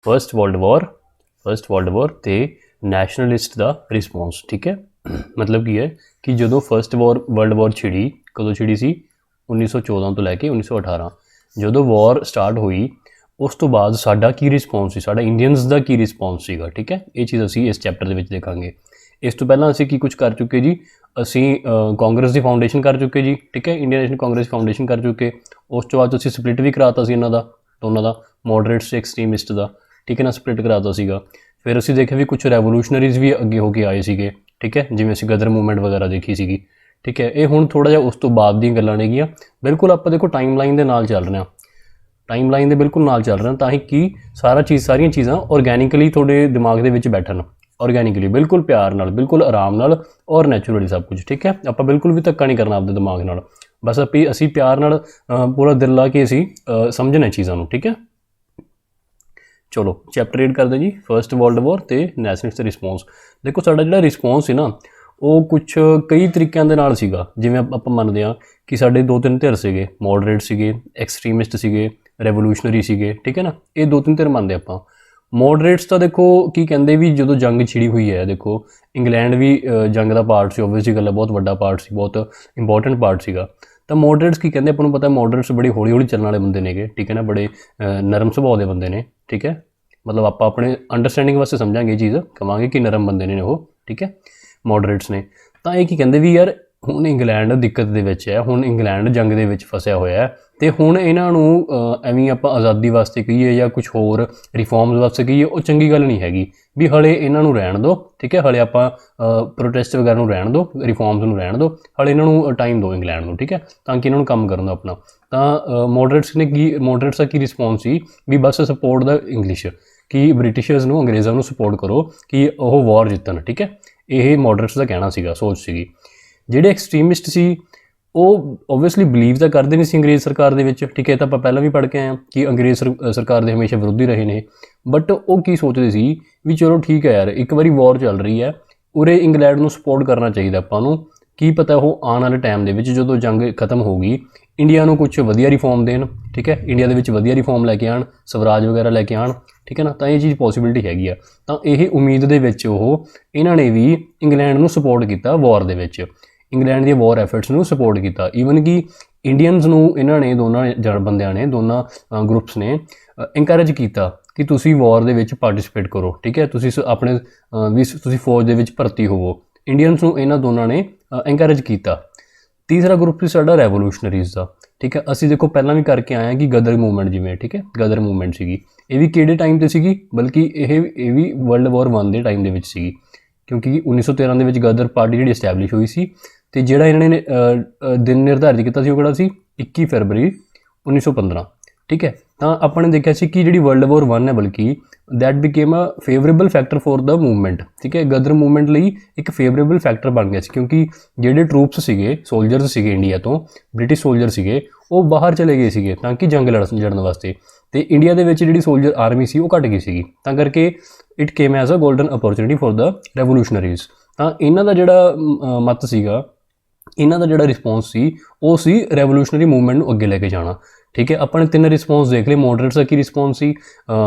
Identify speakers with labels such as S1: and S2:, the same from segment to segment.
S1: First world war ते nationalist का response. ठीक है, मतलब की है कि जो फर्स्ट वर्ल्ड वॉर छिड़ी, कदों छिड़ी सी 1914 तो लैके 1918, जो वॉर स्टार्ट हुई उस तो बाद साडा की रिस्पॉन्स सी, साडा इंडियंस का की रिस्पॉन्स सीगा। ठीक है, ये चीज़ असी इस चैप्टर के देखांगे। इस तो पहला असी की कुछ कर चुके जी, असी कांग्रेस की फाउंडेशन कर चुके जी। ठीक है, इंडियन नेशनल कांग्रेस की फाउंडेशन कर चुके। उस तो बाद असी स्प्लिट भी कराता सी इन्हों का, दोनों का, मॉडरेट्स एक्सट्रीमिस्ट का। ठीक है ना, स्प्लिट कराता सीगा। फिर असी देखिए भी कुछ रेवोल्यूशनरीज भी अगे होके आए थे। ठीक है, जिमें असी गदर मूवमेंट वगैरह देखी सी। ठीक है, ये हुण थोड़ा जिहा उस तो बाद दी गल्लां नेगियां। बिल्कुल आप देखो टाइम लाइन के नाल चल रहे हैं, टाइम लाइन के बिल्कुल नाल चल रहे हैं, ताकि कि सारियां चीज़ां ऑरगैनिकली थोड़े दिमाग के विच बैठन, ऑरगैनिकली बिल्कुल प्यार नाल, बिल्कुल आराम नाल और नैचुरली सब कुछ। ठीक है, आप बिल्कुल भी धक्का नहीं करना अपने दिमाग नाल, बस असी प्यार नाल पूरा दिल ला के असी समझना चीज़ों को। ठीक है, चलो चैप्टर रीड करते जी, फर्स्ट वर्ल्ड वॉर ते नैशनलिस्ट रिस्पॉन्स। देखो साडा जिहड़ा रिस्पॉन्स है ना, वो कुछ कई तरीकों के नाल सीगा। जिवें आप मनते हैं कि साडे 2-3 धिर सीगे, मॉडरेट सीगे, एक्सट्रीमिस्ट सीगे, रेवोल्यूशनरी सीगे। ठीक है ना, ये 2-3 धिर मनते आपां। मॉडरेट्स तो देखो की कहते भी जो जंग छिड़ी हुई है, देखो इंग्लैंड भी जंग का पार्ट से, ओबवियसली गल है, बहुत वड्डा पार्ट से, बहुत इंपॉर्टेंट पार्ट सीगा। तो मॉडरेट्स की कहते अपन पता, मॉडरेट्स बड़ी हौली हौली चलने वाले बंदे ने। ठीक है ना, बड़े नरम सुभाव के बंदे ने। ठीक है, मतलब आप अपने अंडरस्टैंडिंग वास्ते समझांगे चीज़, कहांगे कि नरम बंदे ने वो। ठीक है, मॉडरेट्स ने। तो ये कहते भी यार हुण इंग्लैंड दिक्कत दे विच है, हुण इंग्लैंड जंग दे विच फसिया होया है, तो हुण इन्हां नूं एवें आपां आज़ादी वास्ते कहीए या कुछ होर रिफॉर्म्स वास्ते कहीए, वो चंगी गल नहीं हैगी भी हले इन्हां नूं रहण दो। ठीक है, हले आपां प्रोटेस्ट वगैरह नूं रहण दो, रिफॉर्म्स नूं रहण दो, हले इन्हां नूं टाइम दो इंग्लैंड नूं। ठीक है, ताकि इन्हां नूं काम करन दो अपना। तो मॉडरेट्स का की रिस्पॉन्स सी भी बस सपोर्ट द इंग्लिश, कि ब्रिटिशर्स नूं, अंग्रेज़ों नूं सपोर्ट करो कि वह वॉर जितन। ठीक है, ये मॉडरेट्स का कहना सीगा, सोच सीगी। ਜਿਹੜੇ एक्सट्रीमिस्ट सी ਉਹ ਓਬਵੀਅਸਲੀ ਬਿਲੀਵ ਤਾਂ ਕਰਦੇ ਨਹੀਂ ਸੀ ਅੰਗਰੇਜ਼ ਸਰਕਾਰ ਦੇ ਵਿੱਚ। ਠੀਕ ਹੈ, ਤਾਂ ਆਪਾਂ ਪਹਿਲਾਂ ਵੀ ਪੜ੍ਹ ਕੇ ਆਏ ਹਾਂ ਕਿ ਅੰਗਰੇਜ਼ ਸਰਕਾਰ ਦੇ ਹਮੇਸ਼ਾ ਵਿਰੋਧੀ ਰਹੇ ਨੇ। ਬਟ ਉਹ ਕੀ ਸੋਚਦੇ ਸੀ ਵੀ ਚਲੋ ਠੀਕ ਹੈ ਯਾਰ, ਇੱਕ ਵਾਰੀ ਵੌਰ ਚੱਲ ਰਹੀ ਹੈ, ਉਰੇ ਇੰਗਲੈਂਡ ਨੂੰ ਸਪੋਰਟ ਕਰਨਾ ਚਾਹੀਦਾ ਆਪਾਂ ਨੂੰ। ਕੀ ਪਤਾ ਉਹ ਆਉਣ ਵਾਲੇ ਟਾਈਮ ਦੇ ਵਿੱਚ ਜਦੋਂ ਜੰਗ ਖਤਮ ਹੋ ਗਈ, ਇੰਡੀਆ ਨੂੰ ਕੁਛ ਵਧੀਆ ਰਿਫੋਰਮ ਦੇਣ। ਠੀਕ ਹੈ, ਇੰਡੀਆ ਦੇ ਵਿੱਚ ਵਧੀਆ ਰਿਫੋਰਮ ਲੈ ਕੇ ਆਉਣ, ਸਵਰਾਜ ਵਗੈਰਾ ਲੈ ਕੇ ਆਉਣ। ਠੀਕ ਹੈ ਨਾ, ਤਾਂ ਇਹ ਚੀਜ਼ ਪੋਸੀਬਿਲਿਟੀ ਹੈਗੀ ਆ। ਤਾਂ ਇਹ ਉਮੀਦ ਦੇ ਵਿੱਚ ਉਹ ਇਹਨਾਂ ਨੇ ਵੀ ਇੰਗਲੈਂਡ ਨੂੰ ਸਪੋਰਟ ਕੀਤਾ ਵੌਰ ਦੇ ਵਿੱਚ, इंग्लैंड दी वॉर एफर्ट्स नूं सपोर्ट किया। ईवन कि इंडियंस नूं इन्हां ने दोनों बंदियां ने, दोनों ग्रुप्स ने इंकरेज किया कि तुसी वॉर दे विच पार्टिसिपेट करो। ठीक है, तुसी अपने भी तुसी फौज दे विच भर्ती होवो। इंडियंस नूं इन्हां दोनों ने इंकरेज किया। तीसरा ग्रुप सी साडा रेवोल्यूशनरीज़ का। ठीक है, असी देखो पहला भी करके आए हैं कि गदर मूवमेंट जिवें। ठीक है, गदर मूवमेंट सीगी, ये भी किहड़े टाइम ते सीगी, बल्कि ये भी वर्ल्ड वॉर 1 के टाइम दे विच सीगी, क्योंकि 1913 के गदर पार्टी जी एस्टैबलिश हुई सी। तो जोड़ा इन्होंने दिन निर्धारित किया वो किहड़ा सी 21 फरवरी 1915। ठीक है, तो अपने देखा सी कि जी वर्ल्ड वॉर 1 है, बल्कि that became a favourable factor for the movement. ठीक है, गदर मूवमेंट लिए एक फेवरेबल फैक्टर बन गया, क्योंकि जोड़े ट्रूप्स से सोल्जर्स से इंडिया तो, ब्रिटिश सोल्जर से वो बाहर चले गए थे ताकि जंग लड़न वास्ते। तो इंडिया के जी सोल्जर आर्मी सी घट गई सी, करके it came as a golden opportunity for the revolutionaries. तो इन्हों का जोड़ा मत सीगा, इन्हों का जोड़ा रिस्पॉन्स सी वो सी रेवोल्यूशनरी मूवमेंट अगे लेके जाना। ठीक है, अपने 3 रिस्पॉन्स देख लिए, मॉडरेट्स का की रिस्पॉन्स सी,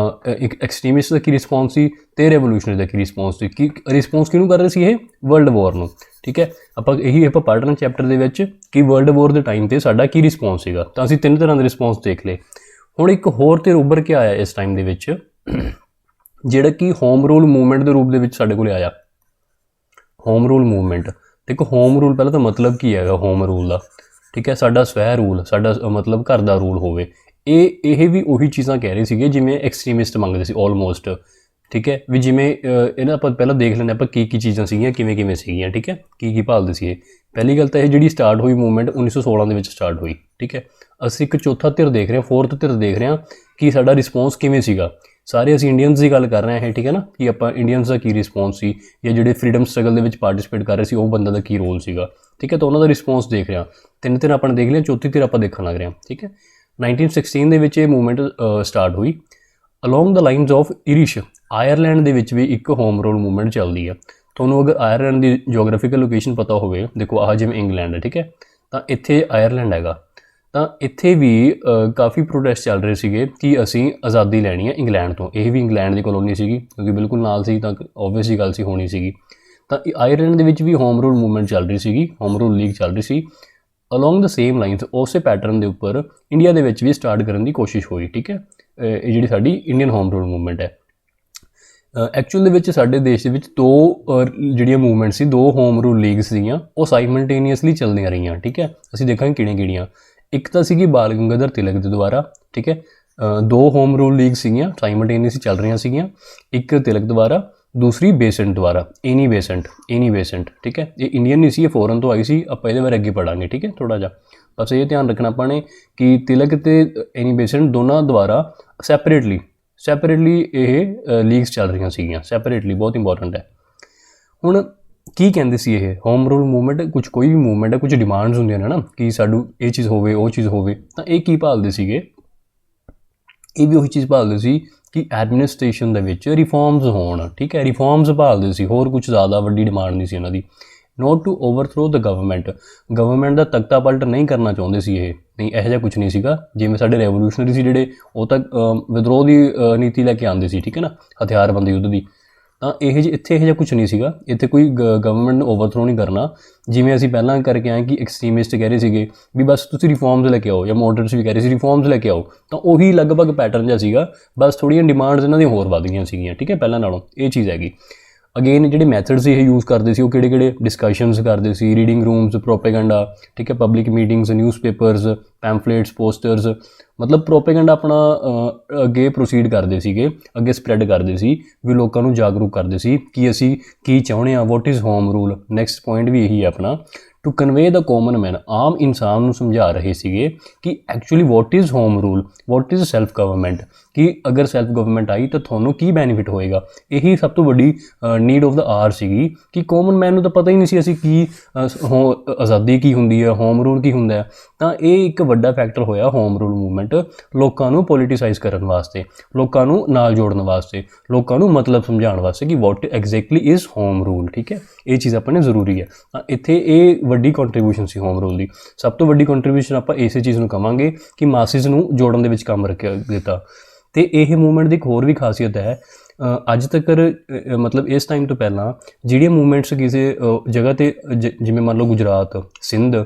S1: एक्सट्रीमिस्ट का की रिस्पॉन्स सी, ते रेवोल्यूशनरी का की रिस्पॉन्स सी। कि रिस्पॉन्स किनू कर रहे थे ये वर्ल्ड वॉर नूं। ठीक है, आप यही आप पढ़ रहे चैप्टर के विच कि वर्ल्ड वॉर के टाइम पर साडा की रिस्पॉन्स सीगा। तो असीं 3 तरह के रिस्पॉन्स देख ले। हुण एक होर ते उभर के आया इस टाइम के विच, जिहड़ा कि होम रूल मूवमेंट के रूप में साडे कोल आया। होम रूल मूवमेंट, देखो होम रूल पहले तो मतलब की है होम रूल का। ठीक है, साडा स्वै रूल, साडा मतलब घर का रूल होवे। ये भी उही चीज़ां कह रहे थे जिमें एक्सट्रीमिस्ट मंगते सी ऑलमोस्ट। ठीक है, भी जिमें इन्हां आपां पहले देख लैंदे आपां की चीज़ां सीगियां, किवें सीगियां। ठीक है, की भालदे सी। पहली गल तो यह जी स्टार्ट हुई मूवमेंट 1916 के स्टार्ट हुई। ठीक है, असीं एक चौथा धिर देख रहे हैं, फोर्थ धिर देख रहे हैं कि साडा रिस्पॉन्स किवें सीगा। सारे असीं इंडियंस की गल कर रहे हैं। ठीक है ना, कि आप इंडियंस का की रिस्पॉन्स सी, या जो फ्रीडम स्ट्रगल के पार्टिसिपेट कर रहे थे वो बंदा का की रोल सीगा। ठीक है, तो उन्होंने रिस्पॉन्स देख रहे हैं। 3 धिर अपन देख लिया, चौथी धिर आप देखने लग रहे हैं। ठीक है, 1916 के मूवमेंट स्टार्ट हुई along the lines of Irish. Ireland के भी एक होम रूल मूवमेंट चलती है। तो अगर आयरलैंड की जोग्राफिकल लोकेशन पता हो, देखो आ जिवें इंग्लैंड है। ठीक है, तो इत्थे आयरलैंड हैगा, ਤਾਂ ਇੱਥੇ ਵੀ ਕਾਫੀ ਪ੍ਰੋਟੈਸਟ ਚੱਲ ਰਹੇ ਸੀਗੇ ਕਿ ਅਸੀਂ ਆਜ਼ਾਦੀ ਲੈਣੀ ਹੈ ਇੰਗਲੈਂਡ ਤੋਂ। ਇਹ ਵੀ ਇੰਗਲੈਂਡ ਦੀ ਕਲੋਨੀ ਸੀਗੀ ਕਿਉਂਕਿ ਬਿਲਕੁਲ ਨਾਲ ਸੀ, ਤਾਂ ਓਬਵੀਅਸ ਹੀ ਗੱਲ ਸੀ ਹੋਣੀ ਸੀਗੀ। ਤਾਂ ਆਇਰਲੈਂਡ ਦੇ ਵਿੱਚ ਵੀ ਹੋਮ ਰੂਲ ਮੂਵਮੈਂਟ ਚੱਲ ਰਹੀ ਸੀਗੀ, ਹੋਮ ਰੂਲ ਲੀਗ ਚੱਲ ਰਹੀ ਸੀ। ਅਲੋਂਗ ਦ ਸੇਮ ਲਾਈਨਸ ਉਸੇ ਪੈਟਰਨ ਦੇ ਉੱਪਰ ਇੰਡੀਆ ਦੇ ਵਿੱਚ ਵੀ ਸਟਾਰਟ ਕਰਨ ਦੀ ਕੋਸ਼ਿਸ਼ ਹੋਈ, ਠੀਕ ਹੈ। ਇਹ ਜਿਹੜੀ ਸਾਡੀ ਇੰਡੀਅਨ ਹੋਮ ਰੂਲ ਮੂਵਮੈਂਟ ਹੈ, ਐਕਚੁਅਲ ਦੇ ਵਿੱਚ ਸਾਡੇ ਦੇਸ਼ ਦੇ ਵਿੱਚ ਦੋ ਜਿਹੜੀਆਂ ਮੂਵਮੈਂਟ ਸੀ, ਦੋ ਹੋਮ ਰੂਲ ਲੀਗ ਸੀਗੀਆਂ, ਉਹ ਸਾਈਮਲਟੇਨੀਅਸਲੀ ਚੱਲਦੀਆਂ ਰਹੀਆਂ, ਠੀਕ ਹੈ। ਅਸੀਂ ਦੇਖਾਂਗੇ ਕਿਹੜੀਆਂ। ਇੱਕ ਤਾਂ ਸੀਗੀ ਬਾਲ ਗੰਗਾਧਰ ਤਿਲਕ ਦੇ ਦੁਆਰਾ, ਠੀਕ ਹੈ। ਦੋ ਹੋਮ ਰੂਲ ਲੀਗ ਸੀਗੀਆਂ ਸਾਈਮਲਟੇਨੀਅਸਲੀ ਚੱਲ ਰਹੀਆਂ ਸੀਗੀਆਂ, ਇੱਕ ਤਿਲਕ ਦੁਆਰਾ, ਦੂਸਰੀ ਬੇਸੈਂਟ ਦੁਆਰਾ, ਐਨੀ ਬੇਸੈਂਟ, ਠੀਕ ਹੈ। ਇਹ ਇੰਡੀਅਨ ਨਹੀਂ ਸੀ, ਇਹ ਫੋਰਨ ਤੋਂ ਆਈ ਸੀ। ਆਪਾਂ ਇਹਦੇ ਬਾਰੇ ਅੱਗੇ ਪੜਾਂਗੇ, ਠੀਕ ਹੈ। ਥੋੜ੍ਹਾ ਜਿਹਾ ਬਸ ਇਹ ਧਿਆਨ ਰੱਖਣਾ ਆਪਾਂ ਨੇ ਕਿ ਤਿਲਕ ਤੇ ਐਨੀ ਬੇਸੈਂਟ ਦੋਨਾਂ ਦੁਆਰਾ ਸੈਪਰੇਟਲੀ ਇਹ ਲੀਗਸ ਚੱਲ ਰਹੀਆਂ ਸੀਗੀਆਂ, ਸੈਪਰੇਟਲੀ, ਬਹੁਤ ਇੰਪੋਰਟੈਂਟ ਹੈ। ਹੁਣ ਕੀ ਕਹਿੰਦੇ ਸੀ ਇਹ ਹੋਮ ਰੂਲ ਮੂਵਮੈਂਟ? ਕੋਈ ਵੀ ਮੂਵਮੈਂਟ ਹੈ, ਕੁਝ ਡਿਮਾਂਡਸ ਹੁੰਦੀਆਂ ਨੇ ਨਾ ਕਿ ਸਾਨੂੰ ਇਹ ਚੀਜ਼ ਹੋਵੇ, ਉਹ ਚੀਜ਼ ਹੋਵੇ। ਤਾਂ ਇਹ ਕੀ ਭਾਲਦੇ ਸੀਗੇ? ਇਹ ਵੀ ਉਹੀ ਚੀਜ਼ ਭਾਲਦੇ ਸੀ ਕਿ ਐਡਮਿਨਿਸਟ੍ਰੇਸ਼ਨ ਦੇ ਵਿੱਚ ਰਿਫੋਰਮਸ ਹੋਣ, ਠੀਕ ਹੈ। ਰਿਫੋਰਮਸ ਭਾਲਦੇ ਸੀ, ਹੋਰ ਕੁਝ ਜ਼ਿਆਦਾ ਵੱਡੀ ਡਿਮਾਂਡ ਨਹੀਂ ਸੀ ਇਹਨਾਂ ਦੀ। ਨੋਟ ਟੂ ਓਵਰਥਰੋ ਦ ਗਵਰਨਮੈਂਟ ਦਾ ਤਖਤਾ ਪਲਟ ਨਹੀਂ ਕਰਨਾ ਚਾਹੁੰਦੇ ਸੀ ਇਹ, ਨਹੀਂ ਇਹੋ ਜਿਹਾ ਕੁਝ ਨਹੀਂ ਸੀਗਾ। ਜਿਵੇਂ ਸਾਡੇ ਰੈਵੋਲੂਸ਼ਨਰੀ ਸੀ ਜਿਹੜੇ, ਉਹ ਤਾਂ ਵਿਦਰੋਹ ਦੀ ਨੀਤੀ ਲੈ ਕੇ ਆਉਂਦੇ ਸੀ, ਠੀਕ ਹੈ ਨਾ, ਹਥਿਆਰਬੰਦ ਯੁੱਧ ਦੀ। ਤਾਂ ਇੱਥੇ ਇਹੋ ਜਿਹਾ ਕੁਝ ਨਹੀਂ ਸੀਗਾ। ਇੱਥੇ ਕੋਈ ਗਵਰਨਮੈਂਟ ਨੂੰ ਓਵਰਥਰੋ ਨਹੀਂ ਕਰਨਾ। ਜਿਵੇਂ ਅਸੀਂ ਪਹਿਲਾਂ ਕਰਕੇ ਆਏ ਕਿ ਐਕਸਟ੍ਰੀਮਿਸਟ ਕਹਿ ਰਹੇ ਸੀਗੇ ਵੀ ਬਸ ਤੁਸੀਂ ਰਿਫੋਰਮਸ ਲੈ ਕੇ ਆਓ, ਜਾਂ ਮੋਡਰੇਟਸ ਵੀ ਕਹਿ ਰਹੇ ਸੀ ਰਿਫੋਰਮਸ ਲੈ ਕੇ ਆਓ, ਤਾਂ ਉਹੀ ਲਗਭਗ ਪੈਟਰਨ ਜਿਹਾ ਸੀਗਾ, ਬਸ ਥੋੜ੍ਹੀਆਂ ਡਿਮਾਂਡਸ ਇਹਨਾਂ ਦੀਆਂ ਹੋਰ ਵੱਧ ਗਈਆਂ ਸੀਗੀਆਂ, ਠੀਕ ਹੈ, ਪਹਿਲਾਂ ਨਾਲੋਂ। ਇਹ ਚੀਜ਼ ਹੈਗੀ। ਅਗੇਨ ਜਿਹੜੇ ਮੈਥਡਸ ਇਹ ਯੂਜ਼ ਕਰਦੇ ਸੀ, ਉਹ ਕਿਹੜੇ ਡਿਸਕਸ਼ਨਸ ਕਰਦੇ ਸੀ, ਰੀਡਿੰਗ ਰੂਮਸ, ਪ੍ਰੋਪੇਗੈਂਡਾ, ਠੀਕ ਹੈ, ਪਬਲਿਕ ਮੀਟਿੰਗਸ, ਨਿਊਜ਼ਪੇਪਰਸ, ਪੈਂਫਲੇਟਸ, ਪੋਸਟਰਸ, ਮਤਲਬ ਪ੍ਰੋਪੇਗੈਂਡਾ ਆਪਣਾ ਅੱਗੇ ਪ੍ਰੋਸੀਡ ਕਰਦੇ ਸੀਗੇ, ਅੱਗੇ ਸਪਰੈਡ ਕਰਦੇ ਸੀ, ਵੀ ਲੋਕਾਂ ਨੂੰ ਜਾਗਰੂਕ ਕਰਦੇ ਸੀ ਕਿ ਅਸੀਂ ਕੀ ਚਾਹੁੰਦੇ ਹਾਂ, what is home rule. Next point ਵੀ ਇਹੀ ਹੈ ਆਪਣਾ, to convey the common man, ਆਮ ਇਨਸਾਨ ਨੂੰ ਸਮਝਾ ਰਹੇ ਸੀਗੇ ਕਿ actually what is home rule, what is self government, ਕਿ ਅਗਰ ਸੈਲਫ ਗਵਰਨਮੈਂਟ ਆਈ ਤਾਂ ਤੁਹਾਨੂੰ ਕੀ ਬੈਨੀਫਿਟ ਹੋਏਗਾ। ਇਹੀ ਸਭ ਤੋਂ ਵੱਡੀ ਨੀਡ ਆਫ ਦਾ ਆਰ ਸੀਗੀ ਕਿ ਕਾਮਨ ਮੈਨ ਨੂੰ ਤਾਂ ਪਤਾ ਹੀ ਨਹੀਂ ਸੀ ਅਸੀਂ ਕੀ ਆਜ਼ਾਦੀ ਕੀ ਹੁੰਦੀ ਹੈ, ਹੋਮ ਰੂਲ ਕੀ ਹੁੰਦਾ ਹੈ। ਤਾਂ ਇਹ ਇੱਕ ਵੱਡਾ ਫੈਕਟਰ ਹੋਇਆ ਹੋਮ ਰੂਲ ਮੂਵਮੈਂਟ, ਲੋਕਾਂ ਨੂੰ ਪੋਲੀਟੀਸਾਈਜ਼ ਕਰਨ ਵਾਸਤੇ, ਲੋਕਾਂ ਨੂੰ ਨਾਲ ਜੋੜਨ ਵਾਸਤੇ, ਲੋਕਾਂ ਨੂੰ ਮਤਲਬ ਸਮਝਾਉਣ ਵਾਸਤੇ ਕਿ ਵਾਟ ਐਗਜ਼ੈਕਟਲੀ ਇਜ਼ ਹੋਮ ਰੂਲ, ਠੀਕ ਹੈ। ਇਹ ਚੀਜ਼ ਆਪਾਂ ਨੇ ਜ਼ਰੂਰੀ ਹੈ। ਤਾਂ ਇੱਥੇ ਇਹ ਵੱਡੀ ਕੰਟਰੀਬਿਊਸ਼ਨ ਸੀ ਹੋਮ ਰੂਲ ਦੀ। ਸਭ ਤੋਂ ਵੱਡੀ ਕੰਟਰੀਬਿਊਸ਼ਨ ਆਪਾਂ ਇਸੇ ਚੀਜ਼ ਨੂੰ ਕਵਾਂਗੇ ਕਿ ਮਾਸਿਸ ਨੂੰ ਜੋੜਨ ਦੇ ਵਿੱਚ ਕੰਮ ਰੱਖਿਆ ਦਿੱਤਾ। ਤੇ ਇਹ ਮੂਵਮੈਂਟ ਦੀ ਇੱਕ ਹੋਰ ਵੀ ਖਾਸੀਅਤ ਹੈ, ਅੱਜ ਤੱਕ ਮਤਲਬ ਇਸ ਟਾਈਮ ਤੋਂ ਪਹਿਲਾਂ ਜਿਹੜੀਆਂ ਮੂਵਮੈਂਟਸ ਕਿਸੇ ਜਗ੍ਹਾ 'ਤੇ ਜਿਵੇਂ ਮੰਨ ਲਓ ਗੁਜਰਾਤ, ਸਿੰਧ,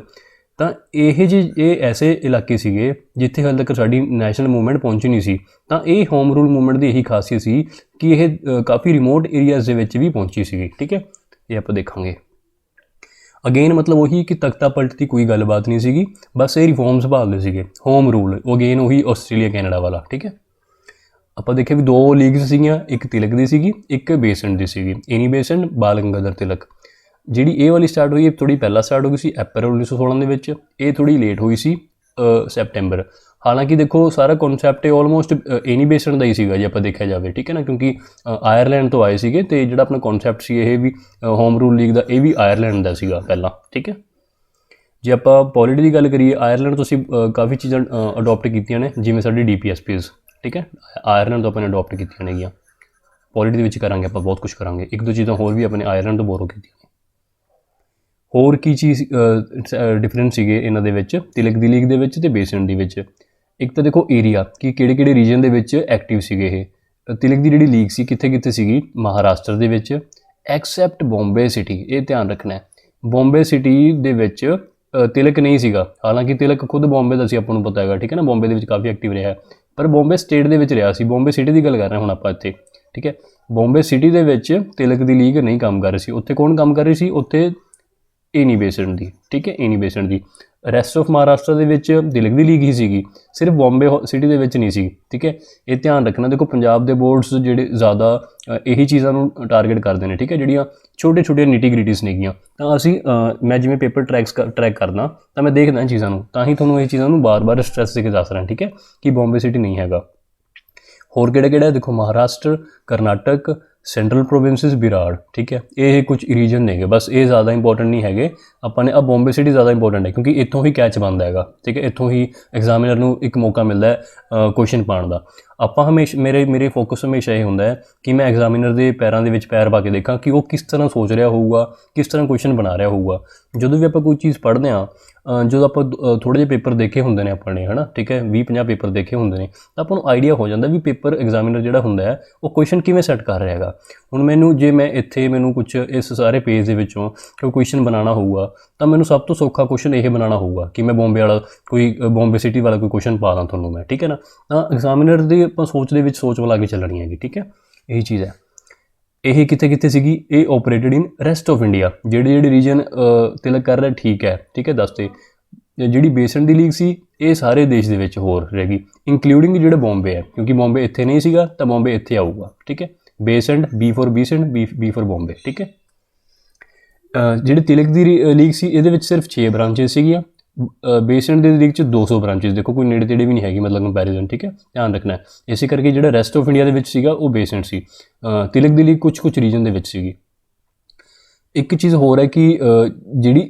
S1: ਤਾਂ ਇਹ ਐਸੇ ਇਲਾਕੇ ਸੀਗੇ ਜਿੱਥੇ ਹਾਲੇ ਤੱਕ ਸਾਡੀ ਨੈਸ਼ਨਲ ਮੂਵਮੈਂਟ ਪਹੁੰਚੀ ਨਹੀਂ ਸੀ। ਤਾਂ ਇਹ ਹੋਮ ਰੂਲ ਮੂਵਮੈਂਟ ਦੀ ਇਹੀ ਖਾਸੀਅਤ ਸੀ ਕਿ ਇਹ ਕਾਫੀ ਰਿਮੋਟ ਏਰੀਆਜ਼ ਦੇ ਵਿੱਚ ਵੀ ਪਹੁੰਚੀ ਸੀਗੀ, ਠੀਕ ਹੈ। ਇਹ ਆਪਾਂ ਦੇਖਾਂਗੇ। ਅਗੇਨ ਮਤਲਬ ਉਹੀ ਕਿ ਤਖਤਾ ਪਲਟ ਦੀ ਕੋਈ ਗੱਲਬਾਤ ਨਹੀਂ ਸੀਗੀ, ਬਸ ਇਹ ਰਿਫੋਰਮਸ ਭਾਲਦੇ ਸੀਗੇ। ਹੋਮ ਰੂਲ ਅਗੇਨ ਉਹੀ ਆਸਟ੍ਰੇਲੀਆ ਕੈਨੇਡਾ ਵਾਲਾ, ਠੀਕ ਹੈ। ਆਪਾਂ ਦੇਖਿਆ ਵੀ ਦੋ ਲੀਗਸ ਸੀਗੀਆਂ, ਇੱਕ ਤਿਲਕ ਦੀ ਸੀਗੀ, ਇੱਕ ਬੇਸੈਂਟ ਦੀ ਸੀਗੀ, ਐਨੀ ਬੇਸੈਂਟ, ਬਾਲ ਗੰਗਾਧਰ ਤਿਲਕ। ਜਿਹੜੀ ਇਹ ਵਾਲੀ ਸਟਾਰਟ ਹੋਈ, ਇਹ ਥੋੜ੍ਹੀ ਪਹਿਲਾਂ ਸਟਾਰਟ ਹੋ ਗਈ ਸੀ ਅਪ੍ਰੈਲ 1916 ਦੇ ਵਿੱਚ, ਇਹ ਥੋੜ੍ਹੀ ਲੇਟ ਹੋਈ ਸੀ ਸੈਪਟੈਂਬਰ। ਹਾਲਾਂਕਿ ਦੇਖੋ ਸਾਰਾ ਕਨਸੈਪਟ ਇਹ ਆਲਮੋਸਟ ਐਨੀ ਬੇਸੈਂਟ ਦਾ ਹੀ ਸੀਗਾ ਜੇ ਆਪਾਂ ਦੇਖਿਆ ਜਾਵੇ, ਠੀਕ ਹੈ ਨਾ, ਕਿਉਂਕਿ ਆਇਰਲੈਂਡ ਤੋਂ ਆਏ ਸੀਗੇ ਅਤੇ ਜਿਹੜਾ ਆਪਣਾ ਕਨਸੈਪਟ ਸੀ ਇਹ ਵੀ ਹੋਮ ਰੂਲ ਲੀਗ ਦਾ, ਇਹ ਵੀ ਆਇਰਲੈਂਡ ਦਾ ਸੀਗਾ ਪਹਿਲਾਂ, ਠੀਕ ਹੈ। ਜੇ ਆਪਾਂ ਪੋਲਿਟੀ ਦੀ ਗੱਲ ਕਰੀਏ, ਆਇਰਲੈਂਡ ਤੋਂ ਅਸੀਂ ਕਾਫੀ ਚੀਜ਼ਾਂ ਅਡੋਪਟ ਕੀਤੀਆਂ ਨੇ, ਜਿਵੇਂ ਸਾਡੀ DPSPs, ਠੀਕ ਹੈ, ਆਇਰਲੈਂਡ ਤੋਂ ਆਪਾਂ ਨੇ ਅਡੋਪਟ ਕੀਤੀਆਂ ਨੇਗੀਆਂ। ਪੋਲਿਟੀ ਦੇ ਵਿੱਚ ਕਰਾਂਗੇ ਆਪਾਂ ਬਹੁਤ ਕੁਛ ਕਰਾਂਗੇ, ਇੱਕ ਦੋ ਚੀਜ਼ਾਂ ਹੋਰ ਵੀ ਆਪਣੇ ਆਇਰਲੈਂਡ ਤੋਂ ਬੋਰੋ ਕੀਤੀਆਂ ਨੇ। ਹੋਰ ਕੀ ਚੀਜ਼ ਡਿਫਰੈਂਸ ਸੀਗੇ ਇਹਨਾਂ ਦੇ ਵਿੱਚ, ਤਿਲਕ ਦੀ ਲੀਗ ਦੇ ਵਿੱਚ ਅਤੇ ਬੇਸੈਂਟ ਦੀ ਵਿੱਚ? ਇੱਕ ਤਾਂ ਦੇਖੋ ਏਰੀਆ, ਕਿ ਕਿਹੜੇ ਰੀਜਨ ਦੇ ਵਿੱਚ ਐਕਟਿਵ ਸੀਗੇ ਇਹ। ਤਿਲਕ ਦੀ ਜਿਹੜੀ ਲੀਗ ਸੀ ਕਿੱਥੇ ਸੀਗੀ? ਮਹਾਰਾਸ਼ਟਰ ਦੇ ਵਿੱਚ, ਐਕਸੈਪਟ ਬੰਬੇ ਸਿਟੀ। ਇਹ ਧਿਆਨ ਰੱਖਣਾ ਹੈ, ਬੰਬੇ ਸਿਟੀ ਦੇ ਵਿੱਚ ਤਿਲਕ ਨਹੀਂ ਸੀਗਾ। ਹਾਲਾਂਕਿ ਤਿਲਕ ਖੁਦ ਬੰਬੇ ਦਾ ਸੀ, ਆਪਾਂ ਨੂੰ ਪਤਾ ਹੈਗਾ, ਠੀਕ ਹੈ ਨਾ, ਬੰਬੇ ਦੇ ਵਿੱਚ ਕਾਫੀ ਐਕਟਿਵ ਰਿਹਾ, ਪਰ ਬੰਬੇ ਸਟੇਟ ਦੇ ਵਿੱਚ ਰਿਹਾ ਸੀ। ਬੰਬੇ ਸਿਟੀ ਦੀ ਗੱਲ ਕਰ ਰਹੇ ਹੁਣ ਆਪਾਂ ਇੱਥੇ, ਠੀਕ ਹੈ। ਬੰਬੇ ਸਿਟੀ ਦੇ ਵਿੱਚ ਤਿਲਕ ਦੀ ਲੀਗ ਨਹੀਂ ਕੰਮ ਕਰ ਰਹੀ ਸੀ। ਉੱਥੇ ਕੌਣ ਕੰਮ ਕਰ ਰਹੀ ਸੀ? ਉੱਥੇ ਐਨੀ ਬੇਸੈਂਟ ਦੀ, ਠੀਕ ਹੈ, ਐਨੀ Bessent the. Rest of Maharashtra ਦੇ ਵਿੱਚ ਤਿਲਕ ਦੀ ਲੀਗ ਹੀ ਸੀਗੀ, ਸਿਰਫ ਬੰਬੇ ਸਿਟੀ ਦੇ ਵਿੱਚ ਨਹੀਂ ਸੀ, ਠੀਕ ਹੈ। ਇਹ ਧਿਆਨ ਰੱਖਣਾ। ਦੇਖੋ ਪੰਜਾਬ ਦੇ ਬੋਰਡਸ ਜਿਹੜੇ ਜ਼ਿਆਦਾ ਇਹੀ ਚੀਜ਼ਾਂ ਨੂੰ ਟਾਰਗੇਟ ਕਰਦੇ ਨੇ, ਠੀਕ ਹੈ, ਜਿਹੜੀਆਂ ਛੋਟੀਆਂ ਨਿਟੀ ਗ੍ਰਿਟੀਜ਼ ਨੇਗੀਆਂ। ਤਾਂ ਅਸੀਂ ਮੈਂ ਜਿਵੇਂ ਪੇਪਰ ਟਰੈਕ ਕਰਦਾ ਤਾਂ ਮੈਂ ਦੇਖਦਾ ਚੀਜ਼ਾਂ ਨੂੰ, ਤਾਂ ਹੀ ਤੁਹਾਨੂੰ ਇਹ ਚੀਜ਼ਾਂ ਨੂੰ ਬਾਰ-ਬਾਰ ਸਟ੍ਰੈਸ ਦੇ ਕੇ ਦੱਸ ਰਿਹਾ, ਠੀਕ ਹੈ, ਕਿ ਬੰਬੇ ਸਿਟੀ ਨਹੀਂ ਹੈਗਾ। ਹੋਰ ਕਿਹੜਾ ਦੇਖੋ, ਮਹਾਰਾਸ਼ਟਰ, ਕਰਨਾਟਕ, ਸੈਂਟਰਲ ਪ੍ਰੋਵਿੰਸਿਸ, ਬਿਰਾੜ, ਠੀਕ ਹੈ। ਇਹ ਕੁਝ ਰੀਜਨ ਨੇਗੇ, ਬਸ ਇਹ ਜ਼ਿਆਦਾ ਇੰਪੋਰਟੈਂਟ ਨਹੀਂ ਹੈਗੇ। ਆਪਾਂ ਨੇ ਬੰਬੇ ਸਿਟੀ ਜ਼ਿਆਦਾ ਇੰਪੋਰਟੈਂਟ ਹੈ ਕਿਉਂਕਿ ਇੱਥੋਂ ਹੀ ਕੈਚ ਬਣਦਾ ਹੈਗਾ, ਠੀਕ ਹੈ, ਇੱਥੋਂ ਹੀ ਐਗਜ਼ਾਮੀਨਰ ਨੂੰ ਇੱਕ ਮੌਕਾ ਮਿਲਦਾ ਹੈ ਕੁਐਸਚਨ ਪਾਉਣ ਦਾ। ਆਪਾਂ ਹਮੇਸ਼ਾ ਮੇਰੇ ਫੋਕਸ ਹਮੇਸ਼ਾ ਇਹ ਹੁੰਦਾ ਹੈ ਕਿ ਮੈਂ ਐਗਜ਼ਾਮੀਨਰ ਦੇ ਪੈਰਾਂ ਦੇ ਵਿੱਚ ਪੈਰ ਪਾ ਕੇ ਦੇਖਾਂ ਕਿ ਉਹ ਕਿਸ ਤਰ੍ਹਾਂ ਸੋਚ ਰਿਹਾ ਹੋਊਗਾ, ਕਿਸ ਤਰ੍ਹਾਂ ਕੁਐਸਚਨ ਬਣਾ ਰਿਹਾ ਹੋਊਗਾ। ਜਦੋਂ ਵੀ ਆਪਾਂ ਕੋਈ ਚੀਜ਼ ਪੜ੍ਹਦੇ ਹਾਂ, ਜਦੋਂ ਆਪਾਂ ਥੋੜ੍ਹੇ ਜਿਹੇ ਪੇਪਰ ਦੇਖੇ ਹੁੰਦੇ ਨੇ ਆਪਾਂ ਨੇ, ਹੈ ਨਾ, ਠੀਕ ਹੈ, 20-50 ਪੇਪਰ ਦੇਖੇ ਹੁੰਦੇ ਨੇ, ਤਾਂ ਆਪਾਂ ਨੂੰ ਆਈਡੀਆ ਹੋ ਜਾਂਦਾ ਵੀ ਪੇਪਰ ਐਗਜ਼ਾਮੀਨਰ ਜਿਹੜਾ ਹੁੰਦਾ ਹੈ ਉਹ ਕੁਐਸਚਨ ਕਿਵੇਂ ਸੈੱਟ ਕਰ ਰਿਹਾ ਹੈਗਾ। ਹੁਣ ਮੈਨੂੰ ਕੁਛ ਇਸ ਸਾਰੇ ਪੇਜ ਦੇ ਵਿੱਚੋਂ ਕੋਈ ਕੁਐਸਚਨ ਬਣਾਉਣਾ ਹੋਊਗਾ ਤਾਂ ਮੈਨੂੰ ਸਭ ਤੋਂ ਸੌਖਾ ਕੁਐਸਚਨ ਇਹ ਬਣਾਉਣਾ ਹੋਊਗਾ ਕਿ ਮੈਂ ਬੰਬੇ ਸਿਟੀ ਵਾਲਾ ਕੋਈ ਕੁਐਸਚਨ ਪਾ ਦਾਂ ਤੁਹਾਨੂੰ ਮੈਂ, ਠੀਕ ਹੈ ਨਾ। ਤਾਂ ਐਗਜ਼ਾਮੀਨਰ ਦੀ ਆਪਾਂ ਸੋਚ ਦੇ ਵਿੱਚ ਸੋਚ ਮਿਲਾ ਕੇ ਚੱਲਣੀ ਹੈਗੀ, ਠੀਕ ਹੈ, ਇਹੀ ਚੀਜ਼ ਹੈ। ਇਹ ਕਿੱਥੇ ਸੀਗੀ, ਇਹ ਓਪਰੇਟਡ ਇਨ ਰੈਸਟ ਆਫ ਇੰਡੀਆ, ਜਿਹੜੇ ਰੀਜਨ ਤਿਲਕ ਕਰ ਰਿਹਾ, ਠੀਕ ਹੈ, ਦੱਸਦੇ। ਜਿਹੜੀ ਬੇਸਨ ਦੀ ਲੀਗ ਸੀ ਇਹ ਸਾਰੇ ਦੇਸ਼ ਦੇ ਵਿੱਚ ਹੋਰ ਰਹੇਗੀ, ਇੰਕਲੂਡਿੰਗ ਜਿਹੜਾ ਬੰਬੇ ਹੈ, ਕਿਉਂਕਿ ਬੰਬੇ ਇੱਥੇ ਨਹੀਂ ਸੀਗਾ ਤਾਂ ਬੰਬੇ ਇੱਥੇ ਆਊਗਾ, ਠੀਕ ਹੈ। Bessent, B for ਬੀਸੈਂਟ, B for Bombay, ਠੀਕ ਹੈ। ਜਿਹੜੇ ਤਿਲਕ ਦੀ ਲੀਗ ਸੀ ਇਹਦੇ ਵਿੱਚ ਸਿਰਫ 6 ਬ੍ਰਾਂਚਿਸ ਸੀਗੀਆਂ। ਬੇਸੈਂਟ ਦੀ ਲੀਗ 'ਚ 200 ਬ੍ਰਾਂਚਿਸ, ਦੇਖੋ ਕੋਈ ਨੇੜੇ ਤੇੜੇ ਵੀ ਨਹੀਂ ਹੈਗੀ, ਮਤਲਬ ਕੰਪੈਰੀਜ਼ਨ, ਠੀਕ ਹੈ, ਧਿਆਨ ਰੱਖਣਾ। ਇਸੇ ਕਰਕੇ ਜਿਹੜਾ ਰੈਸਟ ਆਫ ਇੰਡੀਆ ਦੇ ਵਿੱਚ ਸੀਗਾ ਉਹ ਬੇਸੈਂਟ ਸੀ। ਤਿਲਕ ਦੀ ਲੀਗ ਕੁਛ ਰੀਜਨ ਦੇ ਵਿੱਚ ਸੀਗੀ। ਇੱਕ ਚੀਜ਼ ਹੋਰ ਹੈ ਕਿ ਜਿਹੜੀ